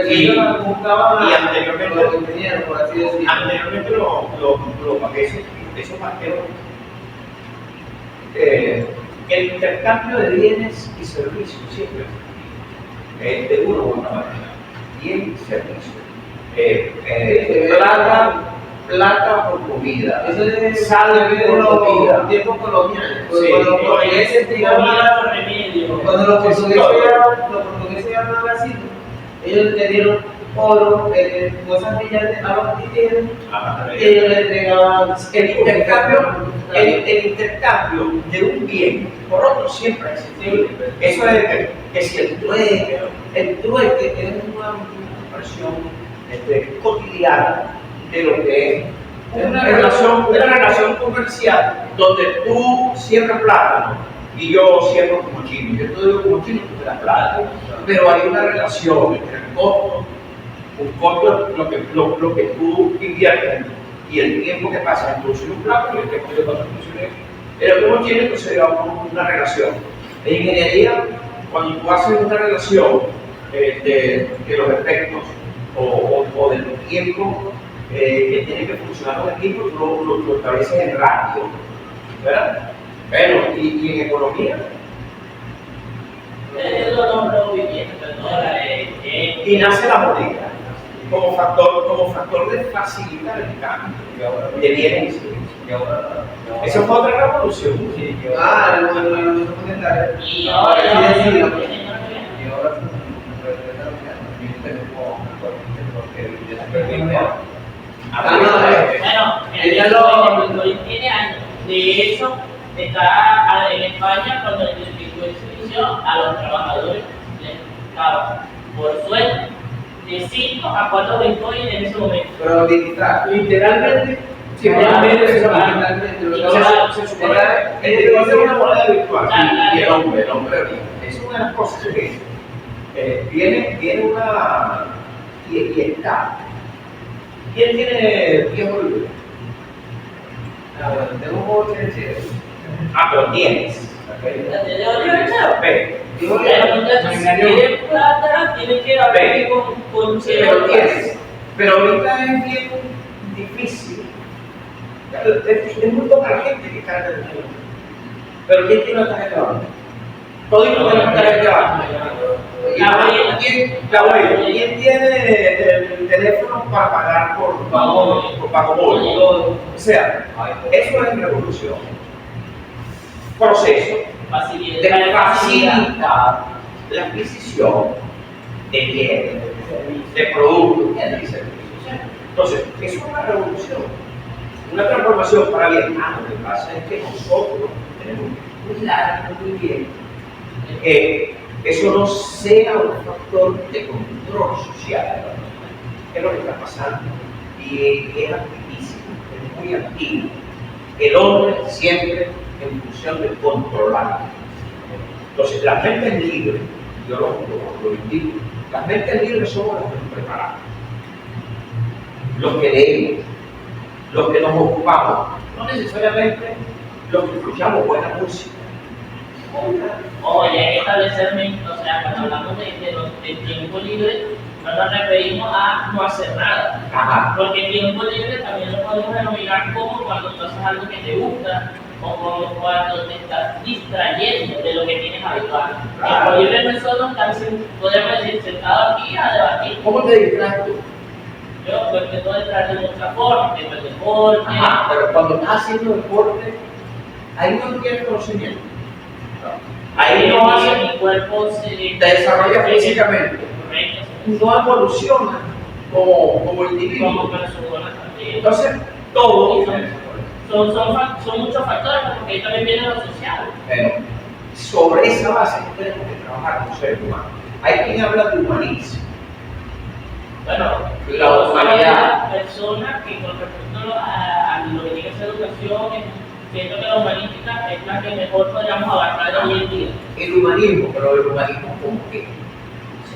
Y anteriormente, por así decirlo. anteriormente esos banqueros, el intercambio de bienes y servicios siempre de una u otra manera, bien y servicios. Plata por comida, Eso es sal por comida. los tiempos coloniales. Sí, Cuando los portugueses remedio. cuando los portugueses llegaron a Brasil, ellos le dieron oro, cosas que ya estaban pidiendo, Ajá. y ellos le entregaban El intercambio de un bien por otro siempre ha existido. Eso es que si el trueque es una expresión cotidiana de lo que es una relación comercial donde tú siembras plátano y yo siembro como chino. Yo te doy como chino, tú me das plátano. Pero hay una relación entre el costo, lo que tú inviertes y el tiempo que pasa en producir un plátano y el tiempo que pasa en producir pero como chino, entonces digamos una relación. En ingeniería, cuando tú haces una relación de los efectos o del tiempo que tiene que funcionar un equipo, tú lo estableces en radio, ¿verdad? Bueno, y en economía. Y nace la moneda como factor de facilitar el cambio de bienes y servicios. Esa fue otra revolución. la revolución monetaria. Y ahora bueno, el Bitcoin tiene años. De hecho, está en España cuando el Bitcoin se inició, a los trabajadores les pagaba por sueldo de 5 a 4 Bitcoin en ese momento. Pero digital. Literalmente, Sí, literalmente se va. Se supone que el Bitcoin es una moneda virtual y el hombre es una de las cosas que viene una y está. ¿Quién tiene tiempo libre? Tengo un juego de decir. Pero tienes. Pero muchachos, si quieren plata, tienen que haber con Pero tienes. Pero ahorita es bien difícil. Es muy poca la gente que carga el dinero. Pero ¿quién tiene la tarjeta de banco? Todos tienen la tarjeta de banco. ¿Quién tiene el teléfono para pagar por pago móvil? O sea, eso es revolución. Proceso de facilitar la adquisición de bienes, de productos y de servicios. Entonces, eso es una revolución, una transformación para bien. Lo que pasa es que nosotros tenemos que cuidar muy bien que eso no sea un factor de control social, que es lo que está pasando. Y es activísimo, es muy activo. El hombre siempre en función de controlar. Entonces, las mentes libres, yo lo indico, las mentes libres somos los que nos preparamos, los que leemos, los que nos ocupamos, no necesariamente los que escuchamos buena música. Oye, hay que establecer, o sea, cuando hablamos del tiempo libre, no nos referimos a no hacer nada. Ajá. Porque el tiempo libre también lo podemos denominar como cuando tú haces algo que te gusta o como cuando te estás distrayendo de lo que tienes habitual. El tiempo libre no es solo estar, podemos decir, sentado aquí a debatir. ¿Cómo te distraes tú? Yo pues me puedo entrar de muchas formas, tengo el deporte. Pero cuando estás haciendo deporte, ahí no tienes conocimiento. Ahí no hace, mi cuerpo se te desarrolla físicamente, correcto, no evoluciona como individuo. como persona también. Entonces, todo Son muchos factores, porque ahí también viene lo social. sobre esa base tenemos que trabajar como seres humanos. Hay quien habla de humanismo. Bueno, La humanidad. la persona que con respecto a lo que tiene que ser educación, siento que la humanística es la que mejor podríamos abarcar hoy en día. El humanismo, pero el humanismo como qué.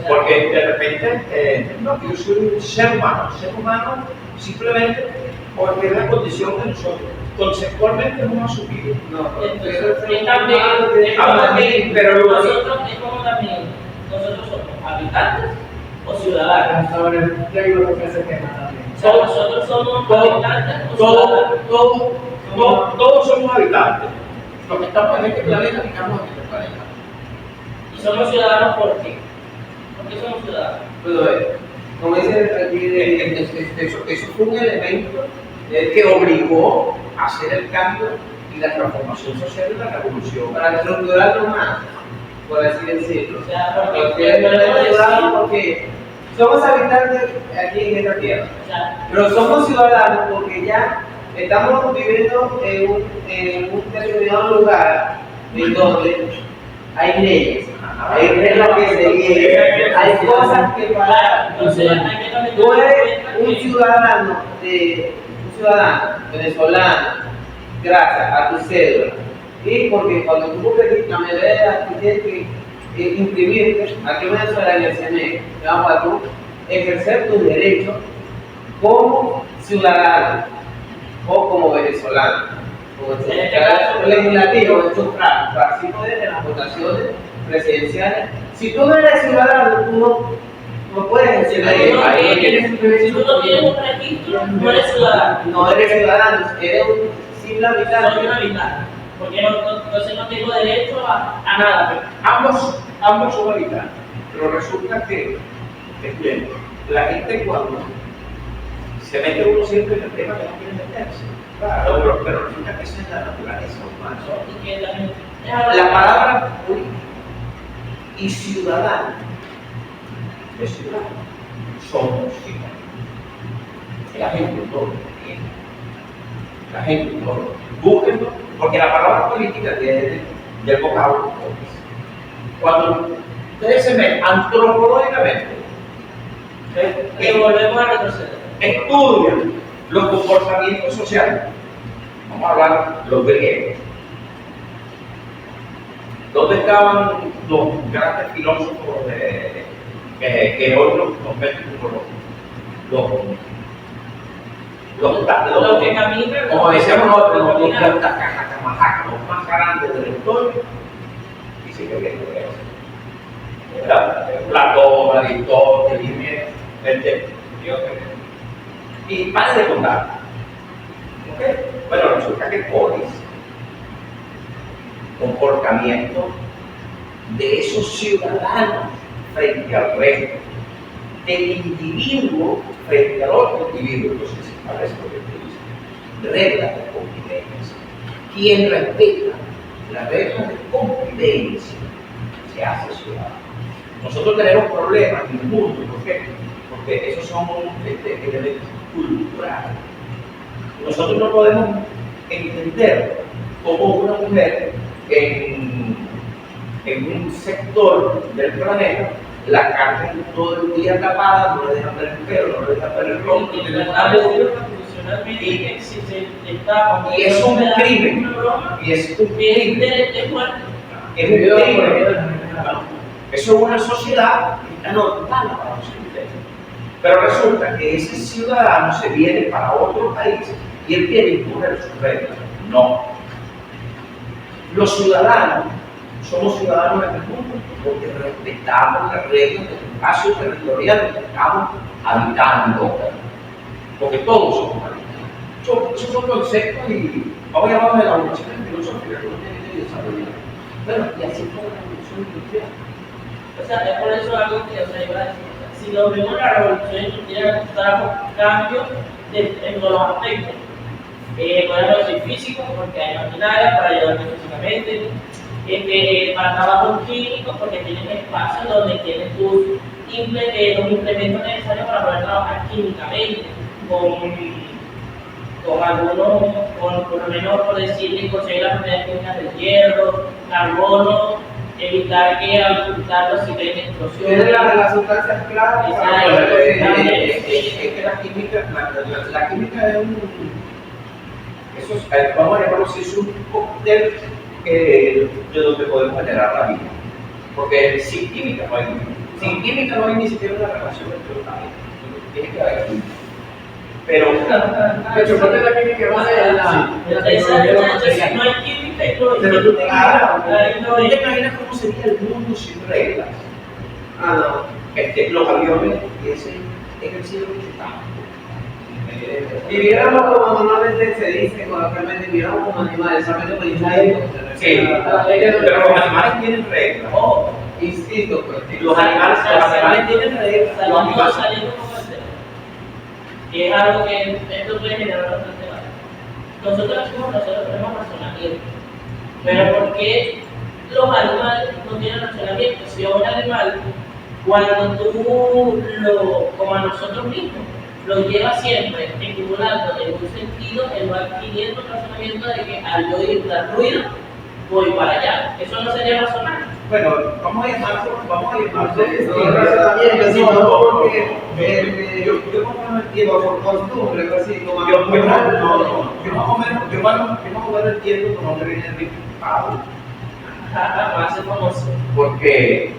Porque de repente, no, yo soy un ser humano simplemente porque es la condición de nosotros. Conceptualmente hemos asumido. Entonces, también, pero nosotros es como también, nosotros somos habitantes o ciudadanos. Sobre el yo creo que ese tema también. O sea, nosotros somos habitantes o ciudadanos. Todos somos habitantes. Los que estamos en este planeta, estamos en este planeta. Y somos ciudadanos ¿por qué? ¿Por qué somos ciudadanos? Como dice aquí, Eso fue un elemento que obligó a hacer el cambio y la transformación social de la revolución. para estructurarlo más, por así decirlo. O sea, Porque es estructurado porque somos habitantes aquí en esta tierra. O sea, Pero somos ciudadanos porque ya estamos viviendo en un determinado lugar en donde hay leyes, hay reglas que seguir, hay cosas que pagar. entonces hay que también Tú eres tener en cuenta un que ciudadano venezolano, gracias a tu cédula. Y porque cuando tú busques la mayoría de edad, tú tienes que inscribirte aquí en Venezuela en el CNE, para tú ejercer tus derechos como ciudadano o como venezolano. Como En este caso, legislativo, de sufragio, participo de las votaciones presidenciales. Si tú no eres ciudadano, tú no puedes ejercer la si tú no tienes un registro, no eres ciudadano. No eres ciudadano, eres un simple Soy un habitante. habitante. Porque entonces no tengo derecho a nada. Ambos son habitantes, pero resulta que, bien, la gente cuando se mete uno siempre en el tema que no quiere meterse. Claro, pero resulta que esa es la naturaleza humana. Y que la gente- La palabra político y ciudadano, de ciudadano, somos ciudadanos. La gente todo lo entiende. La gente todo lo entiende. Búsquenlo, porque la palabra política viene del vocablo polis. Cuando ustedes se ven antropológicamente, que volvemos a retroceder. estudian los comportamientos sociales, vamos a hablar los griegos. ¿Dónde estaban los grandes filósofos que hoy nos ven Lo que caminan, como decíamos nosotros, lo que los caminan. tacacamajacas, los más grandes de la historia, y sigue viendo eso. Platón, Aristóteles, y para de contar. ¿Okay? Bueno, resulta que polis, comportamiento de esos ciudadanos frente al resto, del individuo frente al otro individuo. Entonces, para eso que te dice, reglas de convivencia. Quien respeta las reglas de convivencia se hace ciudadano. Nosotros tenemos problemas en el mundo, ¿por qué? Porque esos son elementos culturales. Nosotros no podemos entender cómo una mujer en un sector del planeta la carne todo el día tapada, no le dejan ver el pelo, no le dejan ver el rostro, Y tiene una establecido constitucionalmente que existe el Estado. y es un crimen, Una broma, y es un que es crimen, de muerte. es un crimen. Eso es una sociedad que está normal para los criterios. Pero resulta que ese ciudadano se viene para otro país y él quiere imponer sus reglas. No. Los ciudadanos somos ciudadanos en el mundo porque respetamos las reglas del espacio territorial que estamos habitando. Porque todos somos habitantes. Esos son conceptos y vamos a llamarlos de la evolución filosófica que uno tiene que desarrollar. Bueno, y así fue la evolución industrial. O sea, es por eso algo que, o sea, iba a decir, o sea, si lo vemos la revolución industrial trajo cambios en todos los aspectos. Podemos decir físicos, porque hay maquinaria para ayudar físicamente, para trabajos químicos, porque tienen espacios donde tienes los implementos necesarios para poder trabajar químicamente, con algunos, por lo menos por decirle, conseguir las propiedades químicas del hierro, carbono, evitar que al ocultarlo se creen explosiones. Tiene las sustancias claras. Es que la química es un. Eso es, vamos a llamarlo así, es un cóctel de donde podemos generar la vida. Porque sin química no hay vida. Sin química no hay ni siquiera una relación entre los átomos. Tiene que haber química. Pero El chocolate de la química base en la tecnología de los materiales. No hay química y no hay Pero tú te no hay- imaginas cómo sería el mundo sin reglas. Ah, Los aviones empiecen en el cielo que estamos. no. Viviéramos como normalmente se dice coloquialmente, viviéramos como animales, solamente con instintos. Sí, pero los animales tienen reglas. Ojo, Instintos, pues. Los animales tienen reglas. saliendo como el tema, que es algo que esto puede generar bastante debate. Nosotros tenemos razonamiento, pero ¿por qué los animales no tienen razonamiento? Si un animal Cuando tú como a nosotros mismos, lo llevas siempre estimulando en un sentido, él va adquiriendo el razonamiento de que al yo ir dar ruido, voy para allá. Eso no sería razonar. Bueno, vamos a llamarlo. No razonamiento, sino porque yo más o menos entiendo por costumbre, algo así como Yo más o menos entiendo por dónde viene el diputado. Más famoso. Porque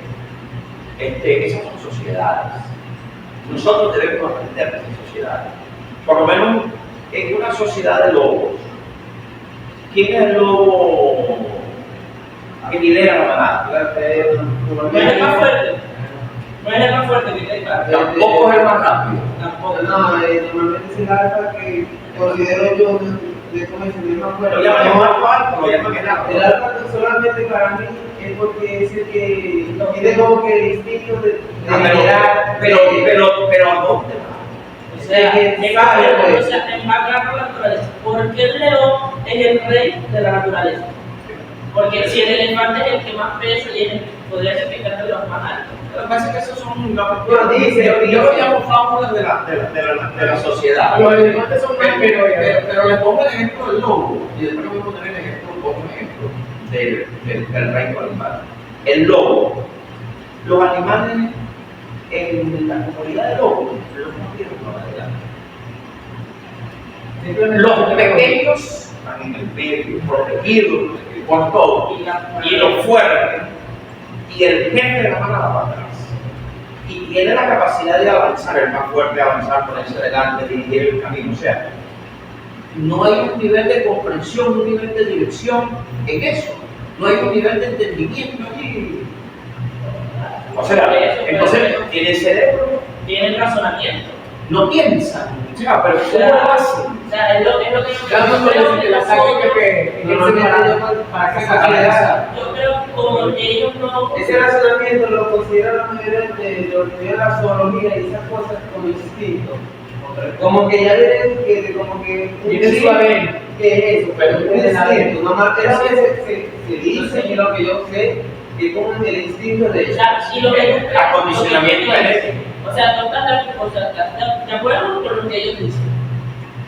esas son sociedades. Nosotros debemos aprender de esas sociedades. Por lo menos en una sociedad de lobos. ¿Quién es el lobo que lidera la manada? No es el más fuerte. No es el más fuerte que hay. Tampoco es el más rápido. Tampoco. No, normalmente es el alfa que considero yo de cómo es el más fuerte. Lo llaman el más alto, lo llaman el alto. El alfa solamente para mí es porque es el que tiene como que el instinto de liderar. Pero ¿a dónde va? O sea, que sabe, pues. enmarcar la naturaleza. ¿Por qué el león es el rey de la naturaleza? Porque si el elefante es el que más pesa y es el que podría ser que cante los más altos. Lo que pasa es que esos son yo lo llamo fábulas de la sociedad. Los elefantes son más Pero le pongo el ejemplo del lobo y después voy a poner el ejemplo, otro ejemplo del reino animal. El lobo. Los animales en la comunidad de lobos los no tienen una manera. Los pequeños están en el medio, protegidos por todo. Y los fuertes. Y el jefe de la manada va atrás. Y tiene la capacidad de avanzar, el más fuerte, avanzar, ponerse adelante, dirigir el camino. O sea, no hay un nivel de comprensión, un nivel de dirección en eso. No hay un nivel de entendimiento allí. O sea, entonces tiene cerebro, Tiene razonamiento. no piensa. O sea, pero ¿cómo lo hace? O sea, es lo que Dando creo que la táctica nosotros, que para que se yo creo que como ellos no. Ese razonamiento lo considera la mayoría de lo que es la zoología y esas cosas como instinto. Como que ya vienen como que tiene su ADN. que es eso, pero un Tiene ADN. instinto. Nomás es lo que se dice y lo que yo sé, que es como el instinto de O sea, y lo que tú crees, Acondicionamiento lo que tú crees. genético. O sea, tú estás de acuerdo con lo que ellos dicen.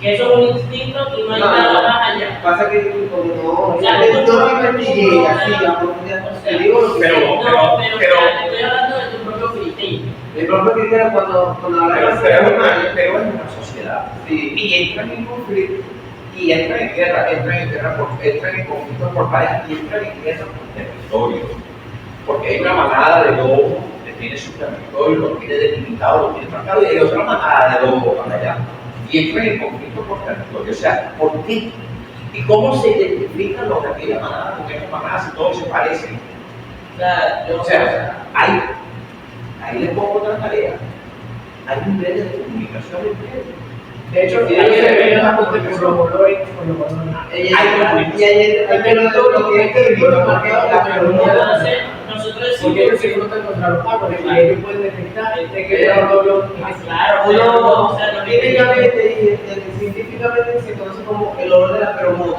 Que eso es un instinto y no hay nada más allá. Pasa que como no, O sea, no investigué así a profundidad. Te digo lo que Pero- sé. No, pero o sea, pero- te estoy hablando de tu propio criterio. El propio criterio cuando hablamos Pero es una sociedad. sí. Y entran en conflicto, y entran en guerra, entran en conflicto por parejas y entran en guerra por territorio. Porque hay una manada de lobos que tiene su territorio, lo tiene delimitado, lo tiene marcado, y hay otra manada de lobos para allá. Y entran en conflicto por territorio. O sea, ¿por qué? ¿Y cómo se identifican los de aquella manada con esta manada si todos se parecen? O sea, yo O sea, ahí les pongo otra tarea. Hay un medio de comunicación entre ellos. De hecho, Sí, ahí se sí, ve sí. la por los olores, por los olores. Hay menos lo que es que vino marcado la feromonía. entonces, nosotros Porque decimos ellos se frotan contra los árboles y ellos pueden detectar de que el olor claro, Uno, o sea, lo que técnicamente y científicamente se conoce como el olor de la feromona.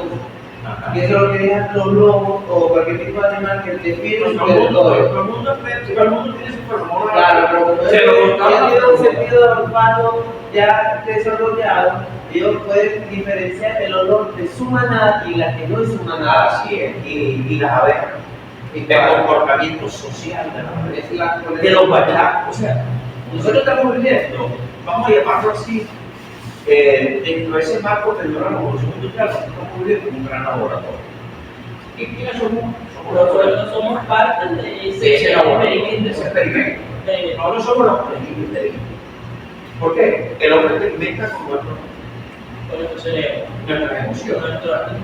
Y eso es lo que dejan los lobos o cualquier tipo de animal que defiende su territorio. Todo el mundo tiene su feromona. Claro, pero como Se lo ellos buscaban. tienen un sentido de olfato ya desarrollado, ellos pueden diferenciar el olor de su manada y la que no es su manada. Así es, y las abejas, el comportamiento social de las abejas, Es la de los bachacos. O sea, nosotros estamos viviendo, vamos a llamarlo así, dentro de ese marco de la revolución industrial, nosotros estamos viviendo en un gran laboratorio. ¿Y quiénes somos? nosotros somos parte de De ese laboratorio, de ese experimento. de- Nosotros somos los experimentos. ¿Por qué? El hombre experimenta con con nuestro cerebro, nuestras emociones.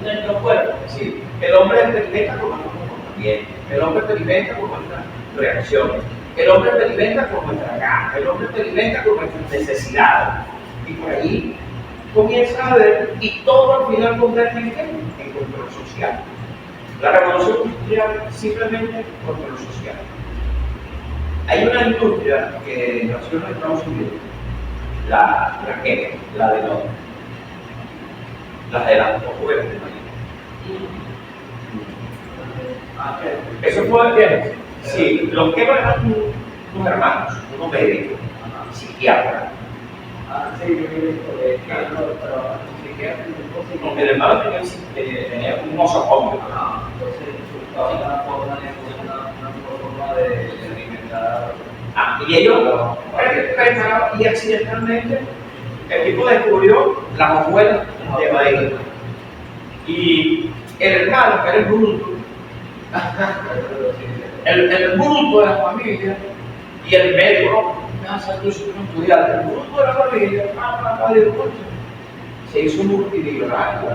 nuestro cuerpo. Sí, el hombre experimenta con nuestro comportamiento, el hombre experimenta con nuestras reacciones, el hombre experimenta con nuestra gana, el hombre experimenta con nuestras necesidades. Y por ahí comienza a ver, y todo al final convierte en qué? En control social. La revolución industrial simplemente control social. Hay una industria que nació en Estados Unidos, la química, la de las hojuelas de maíz. Eso fue, sí, los que eran unos hermanos, unos médicos, psiquiatras. Sí, yo vi esto de que pero ni siquiera El hermano tenía un nosocomio. Entonces, una forma de alimentar. Y ellos, y accidentalmente, el tipo descubrió las hojuelas de maíz. Y el hermano, que era el bruto, el bruto de la familia, y el médico, me hace estudiar, el bruto de la familia, se hizo multimillonario.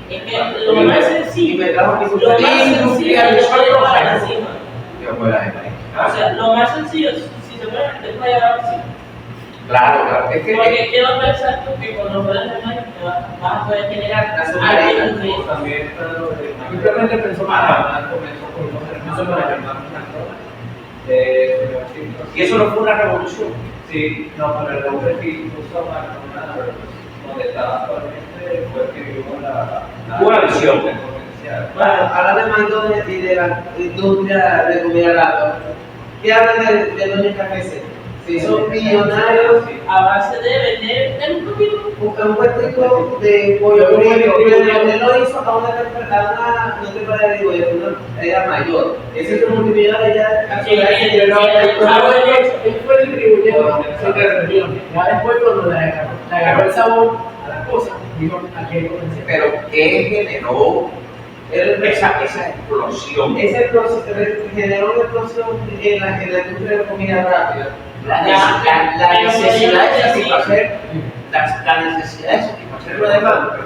Es que lo más sencillo, Y me trajo mi lo más sencillo es llevar a la cima. Que fue la gente. O sea, lo más sencillo, si se puede, te puede llevar a la cima. Claro, es que Porque ¿qué vas a pensar tú que con los poderes de maíz vas a poder generar alguien que También está lo de simplemente pensó mal. comenzó con los hermanos y eso no fue una revolución. Sí, no, pero el hombre que incluso donde está actualmente fue el que vio la Una visión. potencial. Bueno, hablando de McDonald's y de la industria de comida rápida, ¿qué hablan de Doña KFC? Se hizo millonario a base de vender el poquito. un puestico de pollo frito, pero él lo hizo a una no te para digo, era mayor. Ese es un multimillonario ya. Sí, Él fue distribuyendo entre regiones. Ya después, cuando le agarró el sabor a las cosas, dijo: aquí hay potencial. Pero ¿qué generó esa explosión? Ese proceso generó una explosión en la industria de comida rápida. La necesidad de satisfacer la demanda.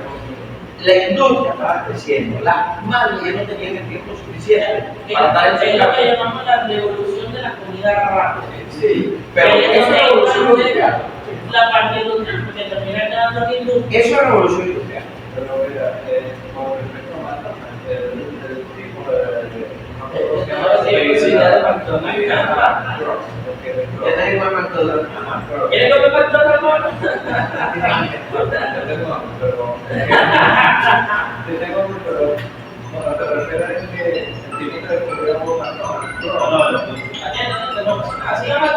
La industria estaba creciendo, las madres ya no tenían el tiempo suficiente para estar Es lo que llamamos la revolución de la comida rápida. Sí, pero Pero eso es revolución industrial. la parte industrial, porque termina quedando en industria. Eso es revolución industrial. Pero mira, con respecto a Marta, el tipo de Ya nadie más McDonald's. ¿Quieres comer pastor, hermano? Bueno, te refieres a que el tipo que descubrió Así llama la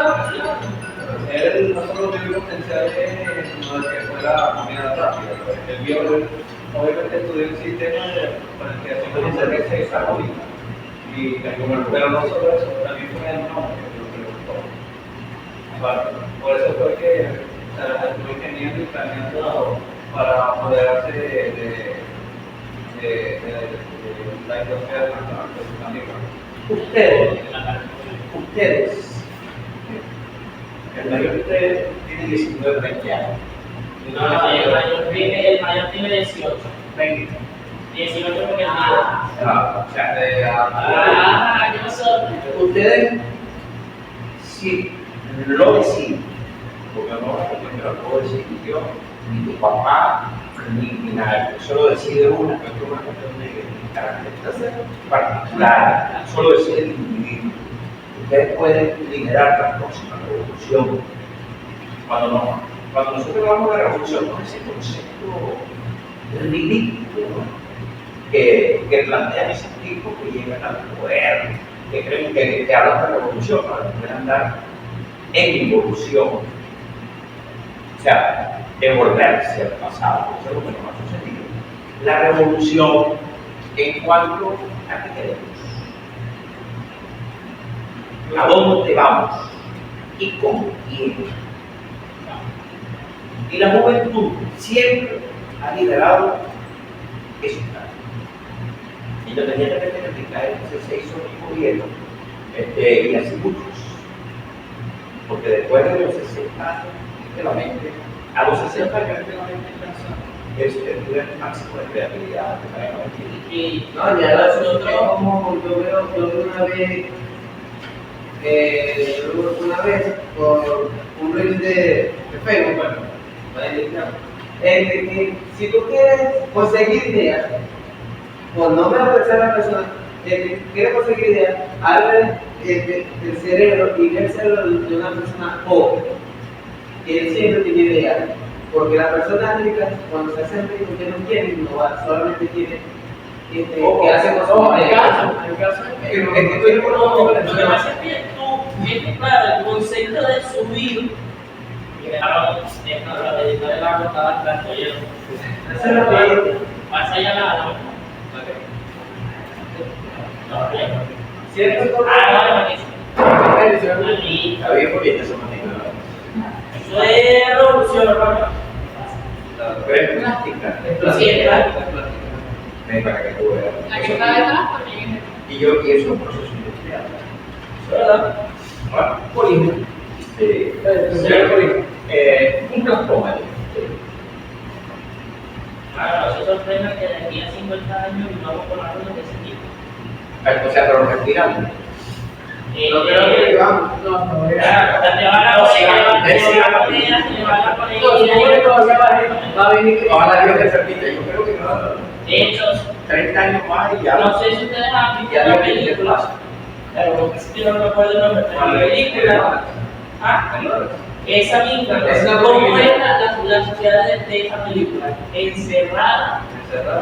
él no solo vio potencial en lo de que fuera comida rápida, pues, él vio, obviamente estudió el sistema de planificación de que se desarrolla. Pero no solo eso, también fue el nombre que le gustó. Por eso fue que estuve ingeniando y planeando para apoderarse de la industria de Ustedes, el mayor de ustedes tiene 19, 20 años. No, el mayor tiene 18. 20. 18 porque el O sea, ¿qué pasó? ustedes, si lo deciden, porque no lo puedo decir yo, ni tu papá, ni nadie, eso lo decide una cuestión de carácter particular, solo decide el individuo. Ustedes pueden liderar la próxima revolución. Cuando nosotros hablamos de revolución, no es ese concepto ridículo, ¿no? que plantean esos tipos que llegan al poder, que creen que hablan de revolución, para que puedan andar en involución. O sea, devolverse al pasado, eso es lo que nos ha sucedido. La revolución en cuanto a qué queremos, a dónde vamos y con quién. Y la juventud siempre ha liderado esos cambios. Independientemente de que se hizo el gobierno, y así muchos. Porque después de los 60 años, literalmente, a los 60 años, literalmente, es el nivel máximo de creatividad. No, ya nosotros como yo veo una vez por un reel de Facebook, bueno, que si tú quieres conseguir ideas, por no menospreciar a la persona, el que quiere conseguir ideas, abre el cerebro y ve el cerebro de una persona joven, que él siempre tiene ideas. Porque las personas ricas, cuando se hacen ricos, ya no quieren innovar, solamente quieren que hacen cosas. El caso es que Lo que pasa es que tú es que, claro, el concepto de subir, y dejaron la medida del agua estaba tanto lleno. Eso es lo que Pasa allá nada, ¿no? No, bien. ¿Cierto? Ah, no, buenísimo. Ahí. Está bien porque esta semana Eso es revolución, hermano. pero es plástica. Sí, es claro. Ven para que tú veas. La que está detrás también Y eso es un proceso industrial. ¿Verdad? ¿Verdad? Polímero. Sí. Un plastómero. Claro, eso sorprende que de aquí a 50 años vamos con algo de ese tipo. O sea, pero respirando. No creo que vamos. No, Claro, te van a poner, se le van a poner. va a venir. Ojalá Dios te permita, yo creo que no. De hecho, 30 años más y ya. no sé si ustedes han visto Ya la no hay película. plazo. Claro, es que no recuerdo el nombre, pero la película. Ah, esa misma, cómo es la sociedad de esa película, encerrada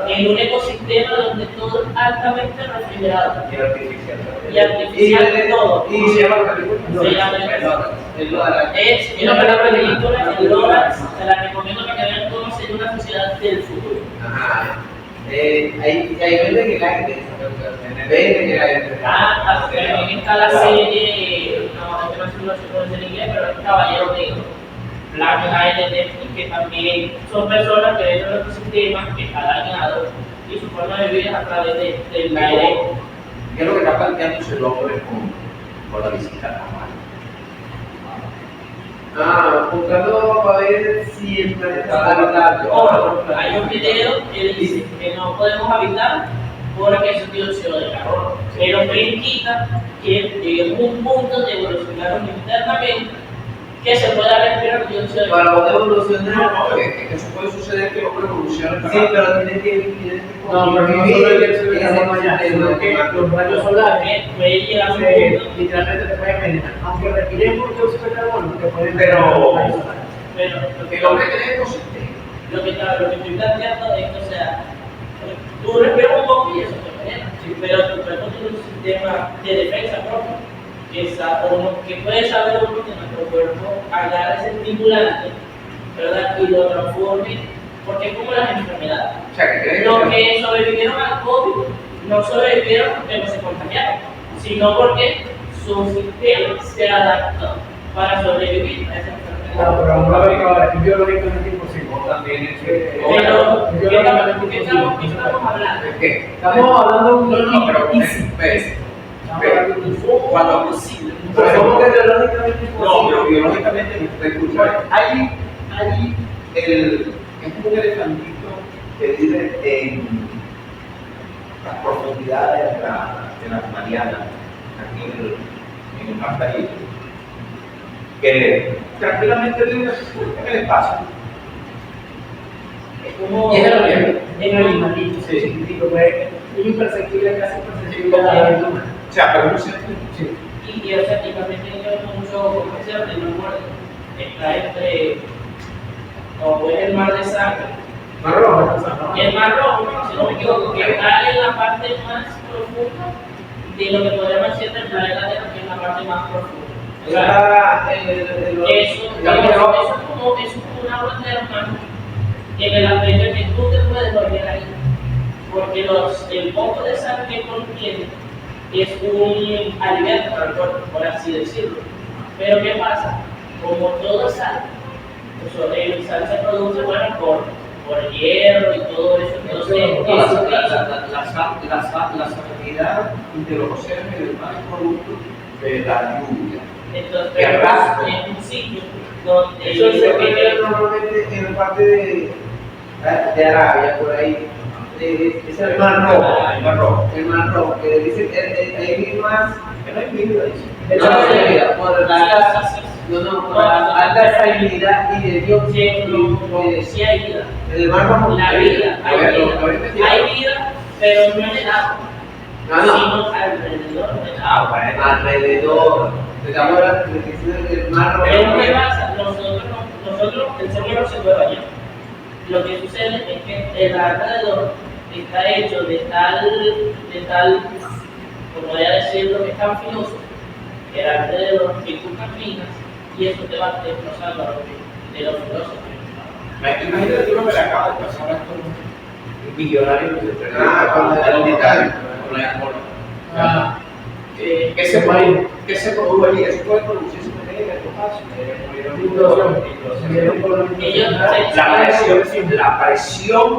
en un ecosistema donde todo es altamente refrigerado Y artificial. y artificial todo. ¿Cómo se llama la película? Se llama El dólar. Es una película, el Lorax, se la recomiendo para que vean cómo sería una sociedad del futuro. Ajá. Ahí venden el aire. Venden el aire. También está la serie, no, es que no sé si lo sé pronunciar en inglés, pero es Caballero Negro. Black Eye de Netflix, que también son personas que dentro del ecosistema que está dañado y su forma de vivir es a través del aire. ¿Qué es lo que está planteando ese hombre con la visita a Buscando para ver si el planeta habitable. Ojo, hay un video que dice que no podemos habitar porque es dióxido de carbono, pero que indica que lleguemos a un punto de evolucionar internamente que se pueda respirar dióxido de Para carbono. poder evolucionar. No, eso puede suceder que el hombre evolucione. Sí, pero tiene que No, pero no solo el dióxido de carbono ya, sino que los rayos solares Puede llegar a un punto, literalmente te pueden envenenar. Aunque respiremos dióxido de carbono, te pueden Pero- envenenar los rayos solares. pero El hombre tiene ecosistema. lo que estoy planteando es que, o sea, tú respiras un poco y eso te envenena, pero tu cuerpo tiene un sistema de defensa propio que puede saber uno que nuestro cuerpo agarre ese estimulante, ¿verdad? Y lo transforme, porque es como las enfermedades. O sea, que creen Los que sobrevivieron al COVID no sobrevivieron porque no se contagiaron, sino porque su sistema se adaptó para sobrevivir a esa enfermedad. No, pero vamos a ver que ahora es biológicamente imposible. También es Pero, ¿qué estamos hablando? ¿de qué? Estamos hablando de un No, pero ves. cuando Pero ¿cómo que biológicamente no, imposible? pero biológicamente te escucha. Hay es como un elefantito que vive en las profundidades de las Marianas, aquí en el Mar Caribe, que tranquilamente vive en el espacio. Es como Y es el oriente. En el animalito, sí, chiquitico, pues, es imperceptible, casi imperceptible a la vida humana. O sea, pero no se Sí. y o sea, y también tiene que ver mucho con ese de la muerte. Está entre, o es el mar de sangre, Marrón, y el mar rojo, si no me equivoco, que está en la parte más profunda de lo que podríamos decir del planeta Tierra, que es la parte más profunda. O sea, eso es como una agua termal en el aspecto de que tú te puedes dormir ahí, porque el poco de sal que contiene es un alimento para el cuerpo, por así decirlo. Pero ¿qué pasa? Como todo sal, el sal se produce bueno, por hierro y todo eso, entonces la salinidad de los océanos y del mar es producto de la lluvia. entonces Y el rastro. es un sitio donde Eso se ve normalmente en la parte de Arabia, por ahí. Es el Mar Rojo. El mar rojo. El Mar Rojo, que dicen hay más. Que no hay vida, dice. De hecho, por la alta salinidad y de dióxido sí hay vida. el Mar Rojo. La vida, hay Lo vida, había investigado. hay vida, pero no en el agua, No, sino alrededor del agua. alrededor. Estamos hablando de que es el Mar Rojo. Pero ¿qué pasa? Nosotros, el ser humano se puede bañar. Lo que sucede es que el alrededor está hecho de tal, como voy a decirlo, que es tan filoso, quedarte de los que tú caminas y eso te va destrozando de los filósofos. Imagínate tú lo que le acaba de pasar a estos millonarios que se con la unitaria. con la alcohol. Ah, ¿Qué se produjo allí? Eso puede producirse en el la presión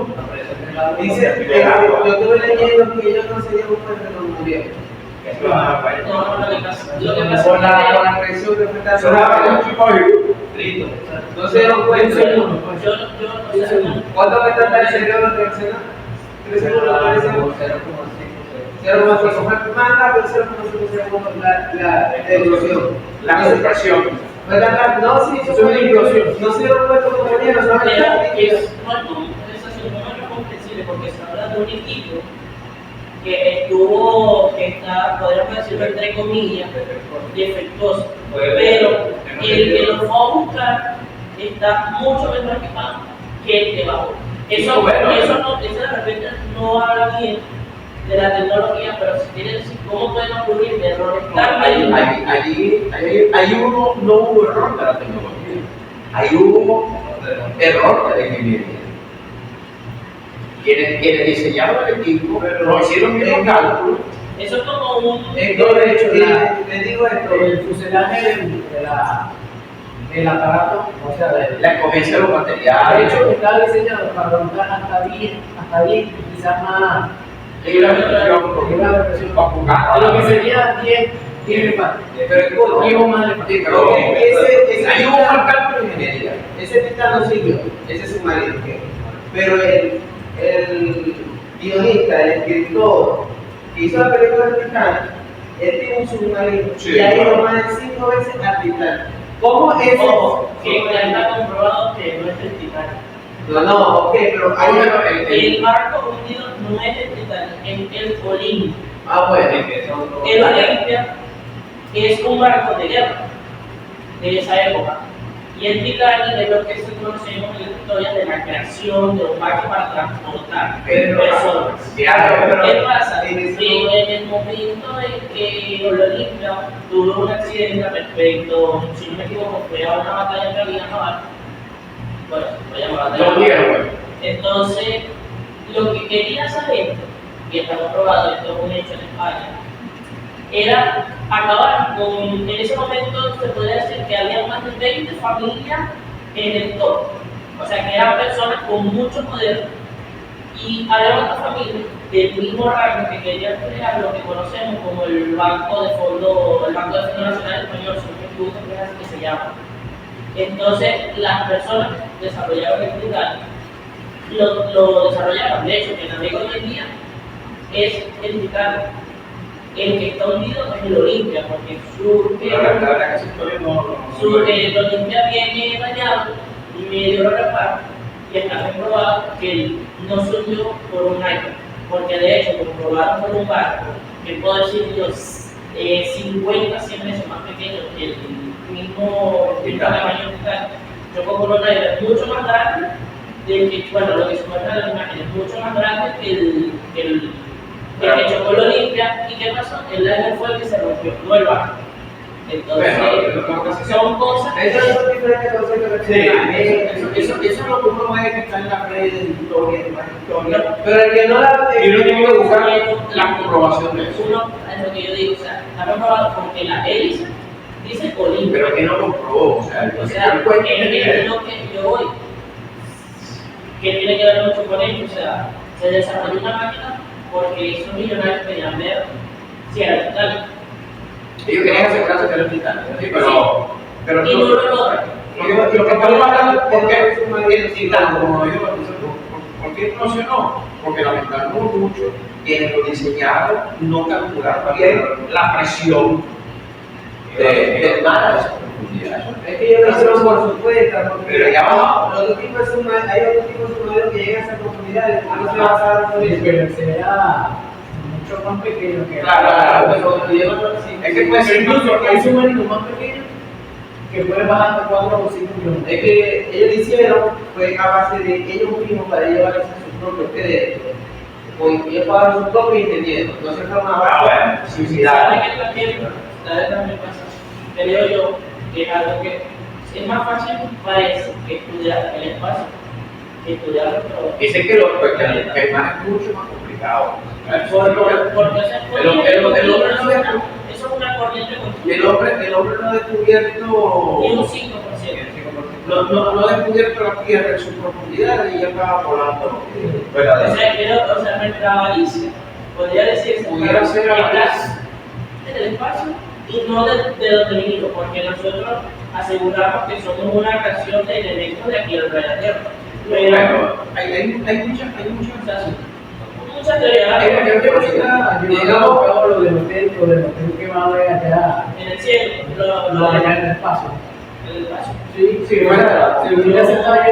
Dice, yo estuve leyendo que ellos no se dieron cuenta que no murieron. No, lo que pasa Por es la presión que fue tan no se dieron cuenta. ¿Cuánto me está el cerebro reaccionar? 3 segundos, 3 segundos. 0,5 más rápido, 0,5 segundos la explosión. la supresión. No, sí, eso fue una implosión. No se dieron cuenta como venían, no pero saben es no comprensible porque se habla de un equipo que estuvo, que está, podríamos decirlo entre comillas, defectuoso. Pero el que lo fue a buscar está mucho mejor equipado que el que bajó. Eso de repente no habla bien de la tecnología, pero si quiere decir cómo pueden ocurrir de errores tan Ahí no hubo error de la tecnología, ahí hubo error de la ingeniería. Quienes diseñaron el equipo lo hicieron bien los cálculos. Eso es como un... de hecho, les digo esto. el fuselaje del aparato, o sea, La escogencia de los de materiales. hecho está diseñado para aguantar hasta 10, quizás más. Y la presión va a jugar. Lo que sería 10 infantes. Pero Y o más de Pero ahí hubo un cálculo de ingeniería. ese titán no siguió, ese submarino. Pero el guionista, el escritor que hizo la película del Titán, él tiene un submarino y ha ido más de 5 veces al Titán. ¿Cómo es Ojo, eso? que ya está comprobado que no es el Titanic. No, ok, pero hay El barco hundido no es el Titanic, es el Olimpia. bueno. El Olimpia es un barco de guerra de esa época. Y el Titanic es lo que se conocemos en la historia de la creación de un barco para transportar personas. ¿Qué pasa? Que en el momento en que el Olimpia tuvo un accidente respecto, si no me equivoco, fue a una batalla que había naval. Bueno, se llama batalla. Entonces, lo que quería saber, y está comprobado, esto es un hecho en España, era acabar con, en ese momento se podría decir que había más de 20 familias en el top, o sea que eran personas con mucho poder y había otras familias del mismo rango que querían crear lo que conocemos como el Banco de Fondo Nacional Español, si no me equivoco, que es así que se llama. Entonces las personas que desarrollaron el Titanic lo desarrollaron, de hecho que navega hoy en día es el Titanic. El que está hundido es el Olimpia, porque el Olimpia viene dañado y medio lo repara y está comprobado que él no se hundió por un año, porque de hecho comprobaron por un barco que puedo decir yo 50, 100 veces más pequeño que el mismo tamaño que está, chocó con un aire mucho más grande del que, bueno, lo que se muestra en las imágenes, mucho más grande que el que chocó el Olimpia. ¿Y qué pasó? El liner fue el que se rompió, no el barco. Entonces, son cosas Eso es diferente concepto que Eso es lo que uno ve que está en la red de historia, pero el que no la y uno tiene que buscar la comprobación de eso. uno, es lo que yo digo, o sea, está comprobado porque la hélice dice Olimpia. Pero que no comprobó, o sea, O sea, es lo que yo voy, que tiene que ver mucho con ello, o sea, se desarrolló una máquina porque esos millonarios querían ver si era Titanic. Ellos querían asegurarse que era el Titanic, ¿sí? pero Y no lo logran. lo que estamos hablando, ¿por qué el Titanic, como lo dijo la profesora, por qué funcionó? Porque lamentamos mucho quienes lo diseñaron no calcularon bien la presión del mar a esa profundidad. Es que ellos lo hicieron por su cuenta, Pero ya va. hay otro tipo de submarinos que llegan a esas profundidades, no se basaron en eso. Pero será mucho más pequeño que Claro, Es es que puede ser incluso hay submarinos más pequeños que pueden bajar hasta 4 o 5 kilómetros. Es que ellos lo hicieron fue a base de ellos mismos para llevarse a sus propios créditos. Ellos pagaron sus propios ingenieros, no se fueron a base. suicidar. ¿Sabe qué también pasa? creo yo que es algo que es más fácil parece que estudiar el espacio que estudiar otro. Dice que que el mar es mucho más complicado. Porque eso es El hombre no eso es una corriente continua. El hombre no ha descubierto, Y un 5%. no ha descubierto la Tierra en su profundidad y ya estaba volando. O sea, nuestra avaricia podría decirse Pudiera ser que avaricia. está en el espacio y no de donde vinimos, porque nosotros aseguramos que somos una creación de elementos de aquí del planeta Tierra. Pero Bueno, hay muchas muchas teorías Yo creo que está llevando a cabo lo del hotel que va a haber allá, en el cielo, lo allá en el espacio. en el espacio. Sí, bueno, ya se está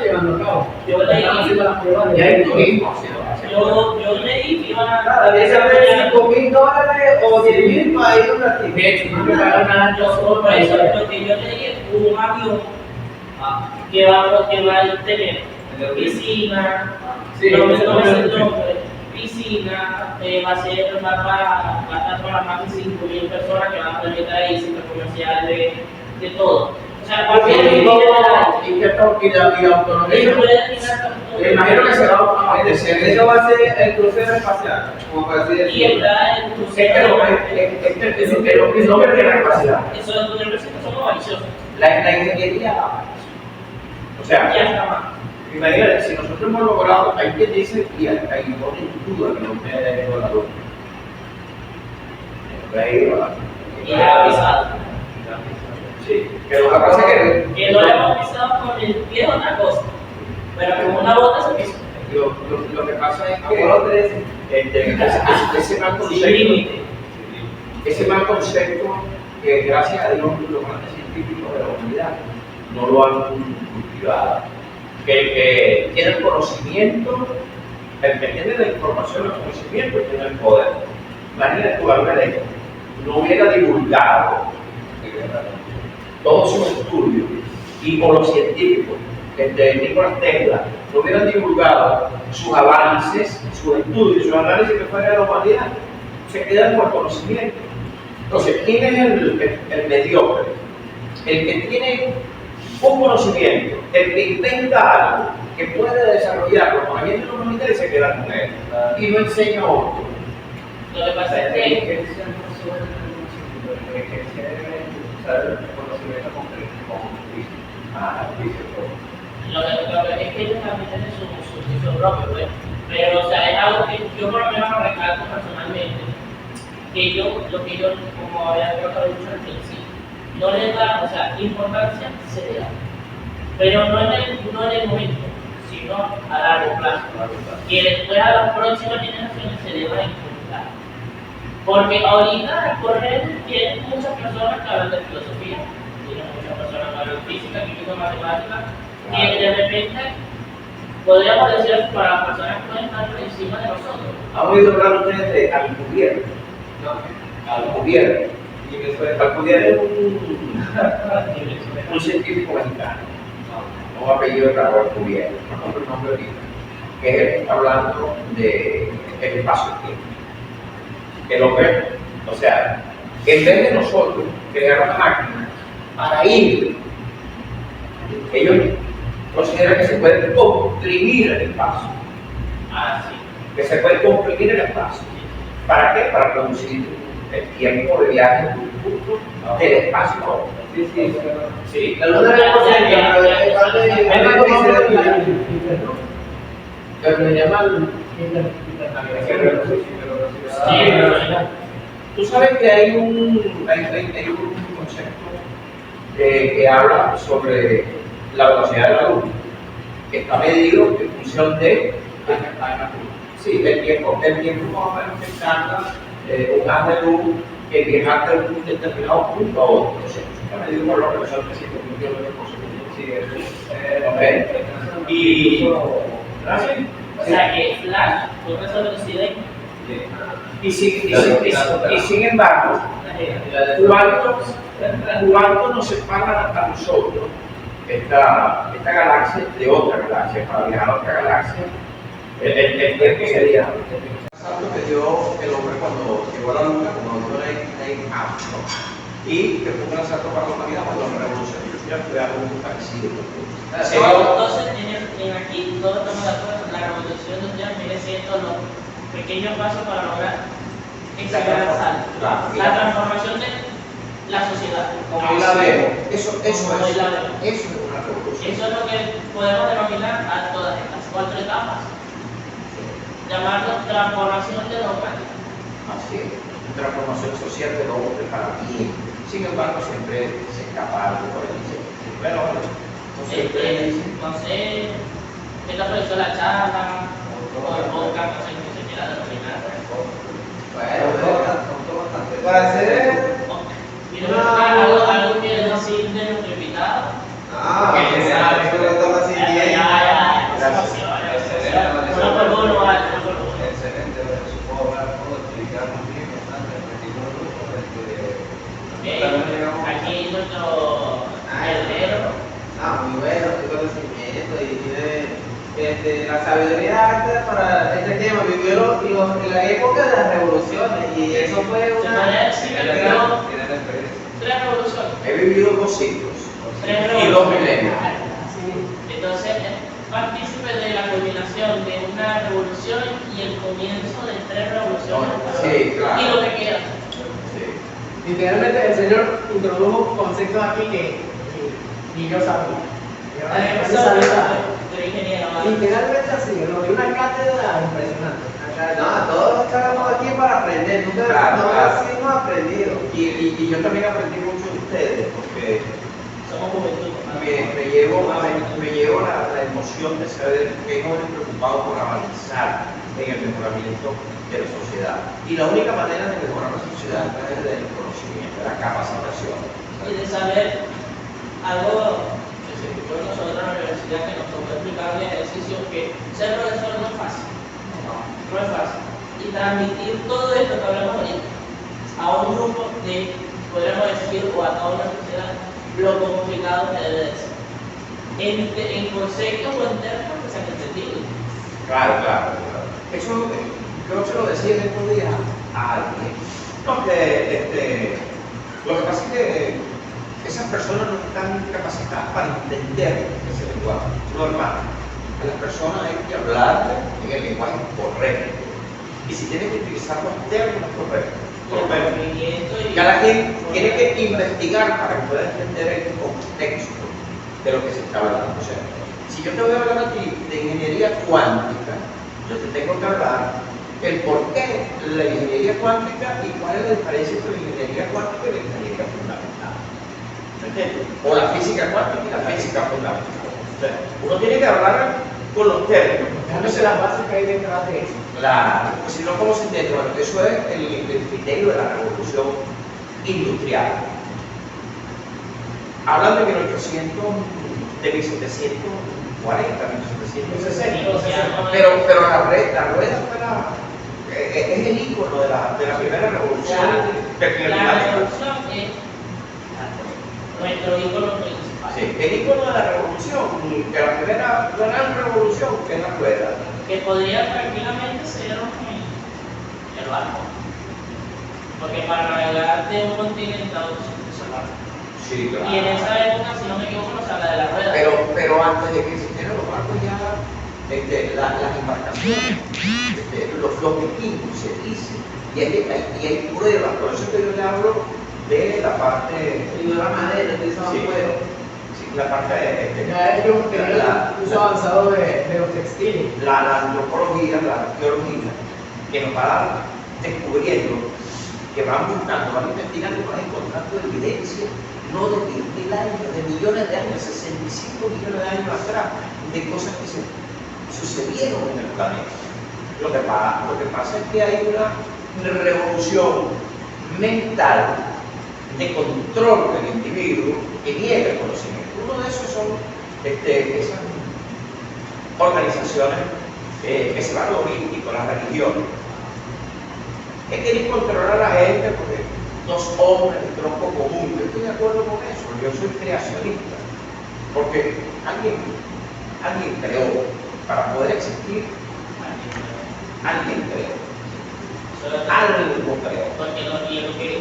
llevando a cabo. Yo leí- Están haciendo las pruebas de Ya hay turismo, sí, Yo leí que iban a Nada, esa vez $5,000 o $10,000 para ir a un ratito. De hecho, no prepararon nada, yo solo para eso. Lo que yo leí es un avión que va a tener piscina, Sí, no me eso sé también el lo sé. nombre, piscina, va a estar para más de 5.000 personas que van a poder estar ahí, centro comercial, de todo. O sea, va a ser el ¿Y qué tal? ¿Y la autonomía? ellos pueden tener Me imagino que se va a abastecer. Eso va a ser el crucero espacial, como para decir y está el crucero. Es lo que tiene capacidad. Eso es donde los somos avariciosos. la ingeniería. O sea, Ya está más. imagínate, si nosotros hemos logrado, hay quien dice y hay ponen en duda que no me haya ido a la luna. No me haya ido a la luna. Y ya ha pisado. Sí, pero lo que pasa es Que no le hemos pisado con el pie es otra cosa. Pero con una bota se pisó. lo que pasa es Apolo 13. ese mal Sin concepto, límite. ese mal concepto que gracias a Dios los grandes científicos de la humanidad no lo han cultivado. Que tiene el conocimiento, el que tiene la información, el conocimiento, tiene el poder. Imagínate tú, Albert, no hubiera divulgado todos sus estudios y por los científicos, desde Nikola Tesla, no hubieran divulgado sus avances, sus estudios, sus análisis que fuera de la humanidad, se quedan por conocimiento. Entonces, ¿quién es el mediocre? El que tiene un conocimiento, el que inventa algo, que puede desarrollarlo con la gente de la humanidad y se queda con él. Y no enseña a otro. Lo que pasa es que lo que es que ellos también tienen su vicio propio, pues. Pero, o sea, es algo que yo por lo menos lo recalco personalmente. Que lo que yo, como había creo que había dicho al principio, no le da, o sea, importancia se le da. Pero no en el momento, sino a largo plazo. Que después a las próximas generaciones se le va a importar. Porque ahorita correr tiene muchas personas que hablan de filosofía, tiene muchas personas que hablan de física, química, matemática, que de repente podríamos decir para las personas que pueden estar por encima de nosotros. ¿Han oído hablar ustedes de Alcubierre? Alcubierre. Alcubierre es un científico mexicano, un apellido raro, Alcubierre, no compro el nombre ahorita, que está hablando de el espacio-tiempo. El hombre, o sea, en vez de nosotros crear una máquina para ir, ellos consideran que se puede comprimir el espacio, que se puede comprimir el espacio. ¿Para qué? Para producir el tiempo de viaje de un punto del espacio a otro. Sí. La luna es concentra, pero es parte de Lo que llaman Tú sabes que hay un concepto que habla sobre la velocidad de la luz, que está medido en función de el tiempo más o menos que tarda un haz de luz que viajar de un determinado punto a otro. Entonces, está medido por lo que son 300 millones de cosas. Y O sea que Flash, con esa velocidad, sin embargo, ¿cuánto nos separa a nosotros esta galaxia de otra galaxia? Para viajar a otra galaxia, el tiempo sería lo que dio el hombre cuando llegó a la luna, como Neil Armstrong. y que pongan esa tropa con la vida cuando la revolución industrial fue algo muy parecido. Entonces, aquí todos estamos de acuerdo, la revolución industrial viene siendo los pequeños pasos para lograr ese gran salto. La transformación de la sociedad. Como yo la veo, eso es Como yo la veo. una revolución. Eso es lo que podemos denominar a todas estas 4 etapas. Llamarlo transformación de la humanidad. Así es, transformación social del hombre para bien. Sin embargo, siempre se escapa algo por el diseño. Pero bueno, No sé, ¿qué te pareció la charla? O el podcast, no sé cómo se quiera denominar. Para hacer Algo que decir de nuestro invitado. que eso lo estamos sintiendo. Uno por uno, vale, uno por uno. Excelente, supongo hablar todo, explicar muy bien, bastante, repetir los grupos, Ok, aquí nuestro heredero. Muy bueno, tu conocimiento y tiene la sabiduría para este tema. Vivió en la época de las revoluciones y eso fue Se podría una. decir que vivió tiene la experiencia. 3 revoluciones. he vivido 2 siglos 3 y 2 revoluciones. milenios. Entonces, es partícipe de la culminación de una revolución y el comienzo de 3 revoluciones. Sí, claro. Y lo que queda. Sí. Literalmente el señor introdujo conceptos aquí que ni yo sabía. Yo no sabía. De ingeniero. Literalmente así, lo de una cátedra impresionante. No, todos estamos aquí para aprender, nunca Claro, no claro. así hemos aprendido. Y yo también aprendí mucho de ustedes, porque Somos juventud. me llevo la emoción de saber que jóvenes preocupados por avanzar en el mejoramiento de la sociedad. Y la única manera de mejorar la sociedad es a través del conocimiento, de la capacitación. Y de saber algo que se escuchó nosotros en la universidad que nos tocó explicar un ejercicio que ser profesor no es fácil. No es fácil. Y transmitir todo esto que hablamos ahorita a un grupo de, podríamos decir, o a toda una sociedad, lo complicado que debe de ser. En conceptos o en términos que sean entendibles. Claro. Eso yo se lo decía el otro día a alguien. No, lo que pasa es que esas personas no están capacitadas para entender ese lenguaje normal. A las personas hay que hablarle en el lenguaje correcto. Y si tienen que utilizar los términos correctos. Cada quien tiene que investigar para que pueda entender el contexto de lo que se está hablando. O sea, si yo te voy a hablar aquí de ingeniería cuántica, yo te tengo que hablar el por qué la ingeniería cuántica y cuál es la diferencia entre la ingeniería cuántica y la ingeniería fundamental. ¿Entiendes? O la física cuántica y la física fundamental. O sea, uno tiene que hablar con los términos. Déjame las bases que hay detrás de eso. Claro, pues si no, ¿cómo se entiende? Bueno, eso es el criterio de la revolución industrial. Hablan de 1740, 1760. Pero la rueda fue es el ícono de la primera revolución La tecnológica. revolución es nuestro ícono principal. Sí, el ícono de la revolución, de la primera gran revolución, que es la rueda. Que podría tranquilamente ser el barco. Porque para navegar de un continente a otro se usa el barco. Sí, claro. Y en esa época, si no me equivoco, no se habla de la rueda. Pero antes de que existieran los barcos ya las embarcaciones, los vikingos se dice, y hay pruebas, por eso que yo le hablo de la parte Y de la madera, utilizaban sí, fuego. sí, la parte Ya ellos tenían el uso avanzado de los textiles. la antropología, la arqueología, que nos va descubriendo, que van buscando, van investigando, van encontrando evidencia, no de 10.000 años, de millones de años, 65 millones de años atrás, de cosas que se sucedieron en el planeta. Lo que pasa es que hay una revolución mental de control del individuo que niega el conocimiento. Uno de esos son esas organizaciones que se van a lo holístico, las religiones, que quieren controlar a la gente porque dos hombres de tronco común. Yo estoy de acuerdo con eso, yo soy creacionista, porque alguien creó para poder existir, alguien creó. Algo creó. Porque lo que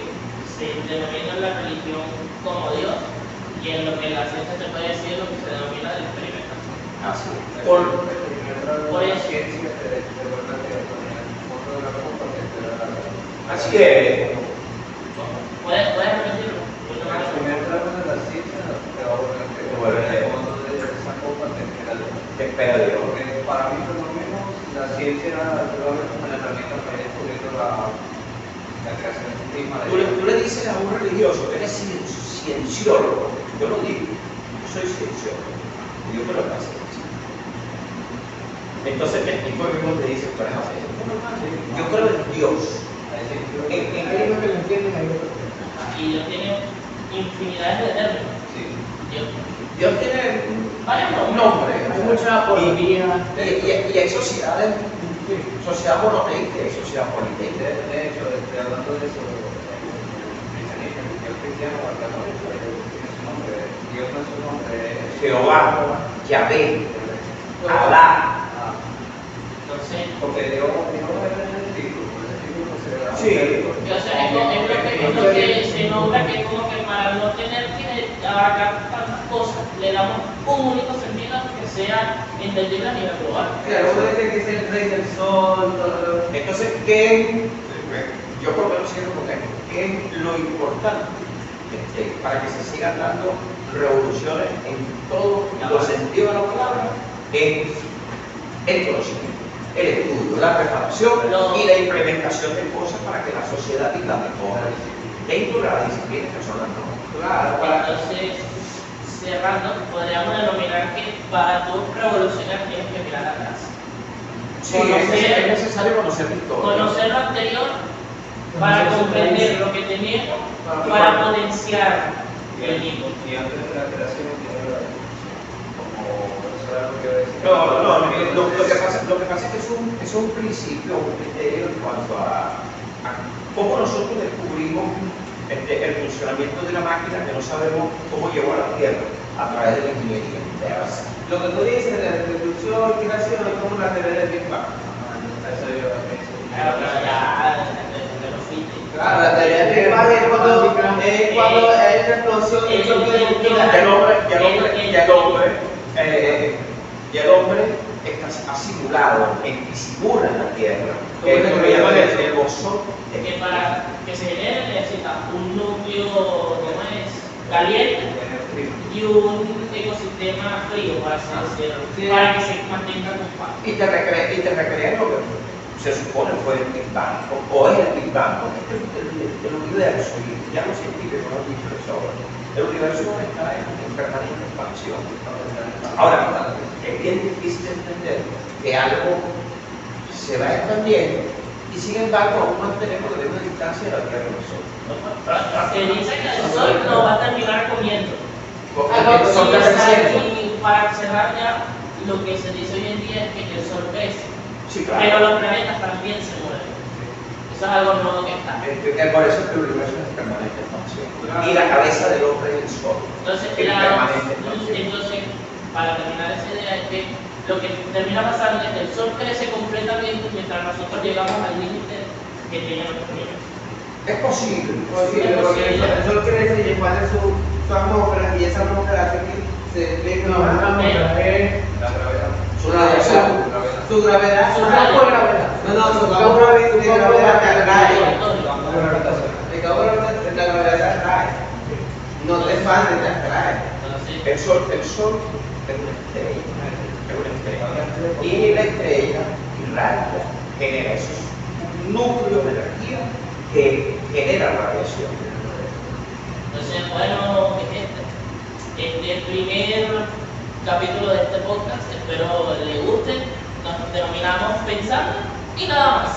se denomina la religión como Dios, y en lo que la ciencia se puede decir lo que se denomina la experimentación. Así. Por Por eso. ciencia de verdad que Así que, ¿Puedes repetirlo? el primer tramo de la ciencia te va a volver cuando sacó patente. te espera Dios. Porque para mí, por lo menos, la ciencia lo ve como la herramienta para ir descubriendo la creación misma de Tú le dices a un religioso, eres cienciólogo. Yo no digo, yo soy cienciólogo. Yo creo que hace. Entonces el tipo mismo te dice, pero es así. Yo creo en Dios. Hay unos que lo entienden, hay otros que no. Y Dios tiene infinidades de términos. Sí. Dios tiene Varios un nombres. nombre. Hay mucha apología. Y hay sociedades, sociedad monoteísta y sociedad politeísta. De hecho, hablando de eso, el cristiano o el católico, tiene su nombre. Dios no es su nombre. Jehová, Yahvé, Alá. Entonces, Porque Dios es el título, por ese título no se le da. Sí. es lo que se nombra que como que para no tener que abarcar tantas cosas, le damos un único sentido que sea entendible a nivel global. Claro, uno dice que es el rey del sol, todo lo... Entonces, ¿qué? Yo por lo menos siento con esto. ¿Qué es lo importante para que se sigan dando revoluciones en todos los sentidos de la palabra? Es el conocimiento, el estudio, la preparación y la implementación de cosas para que la sociedad viva mejor dentro de las disciplinas que son las normas. Claro, para... Entonces, cerrando, podríamos denominar que para tú revolucionar tienes que mirar atrás. Sí, es necesario conocer la historia. Conocer lo anterior para comprender lo que teníamos, para potenciar el mismo. Y antes de la creación, como eso era lo que yo decía. Lo que pasa es que es un principio, un criterio en cuanto a cómo nosotros descubrimos el funcionamiento de una máquina que no sabemos cómo llegó a la Tierra a través de la ingeniería. Lo que tú dices de la destrucción y creación es como la teoría del Big Bang. Eso yo Claro, pero ya te lo fuiste. Claro, la teoría del Big Bang es cuando hay una explosión y eso el hombre está asimilado, simula en la Tierra. Esto lo llaman el bosón. Que para que se genere necesita un núcleo, ¿cómo es? Caliente y un ecosistema frío, por así decirlo, Sí. para que se mantenga compacto. Y te recrean lo que se supone fue el Big Bang, o es el Big Bang, porque el universo, y ya los científicos lo han dicho eso ahora, el universo está en permanente expansión. Ahora, es bien difícil entender que algo se va expandiendo y sin embargo aún mantenemos la misma distancia de la Tierra y el Sol. Se dice que el sol lo va a terminar comiendo. Porque son crecientes. Y para cerrar ya, lo que se dice hoy en día es que el sol crece, Sí, pero claro. los planetas también se mueven. Eso es algo nuevo que está. Por eso es que el universo es en permanente expansión. Y la cabeza del hombre es el Sol. Entonces, en permanente expansión. entonces, para terminar esa idea, es que lo que termina pasando es que el sol crece completamente mientras nosotros llegamos al límite que tiene nuestro universo. Es posible. porque el sol crece y expande su atmósfera y esa atmósfera hace que se venga No, una muestra es La gravedad. Su radiación. su gravedad. Su campo de gravedad. No, su campo de gravedad te atrae. El campo de gravedad te atrae. No te expande, te atrae. Entonces, El Sol es una estrella. Es una estrella. Y la estrella irradia, genera esos núcleos de energía que generan radiación. entonces, bueno, este primer capítulo de este podcast, espero le guste. Nos denominamos Pensando y nada más,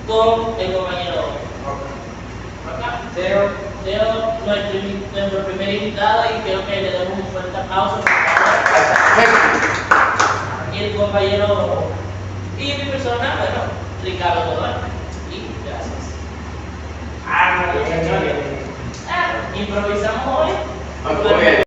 con el compañero acá, Teo, nuestro primer invitado, y creo que le damos un fuerte aplauso, por favor. Y el compañero y mi persona, bueno, Ricardo Tobar. Y gracias. Muchachos. Improvisamos hoy. Muy bien.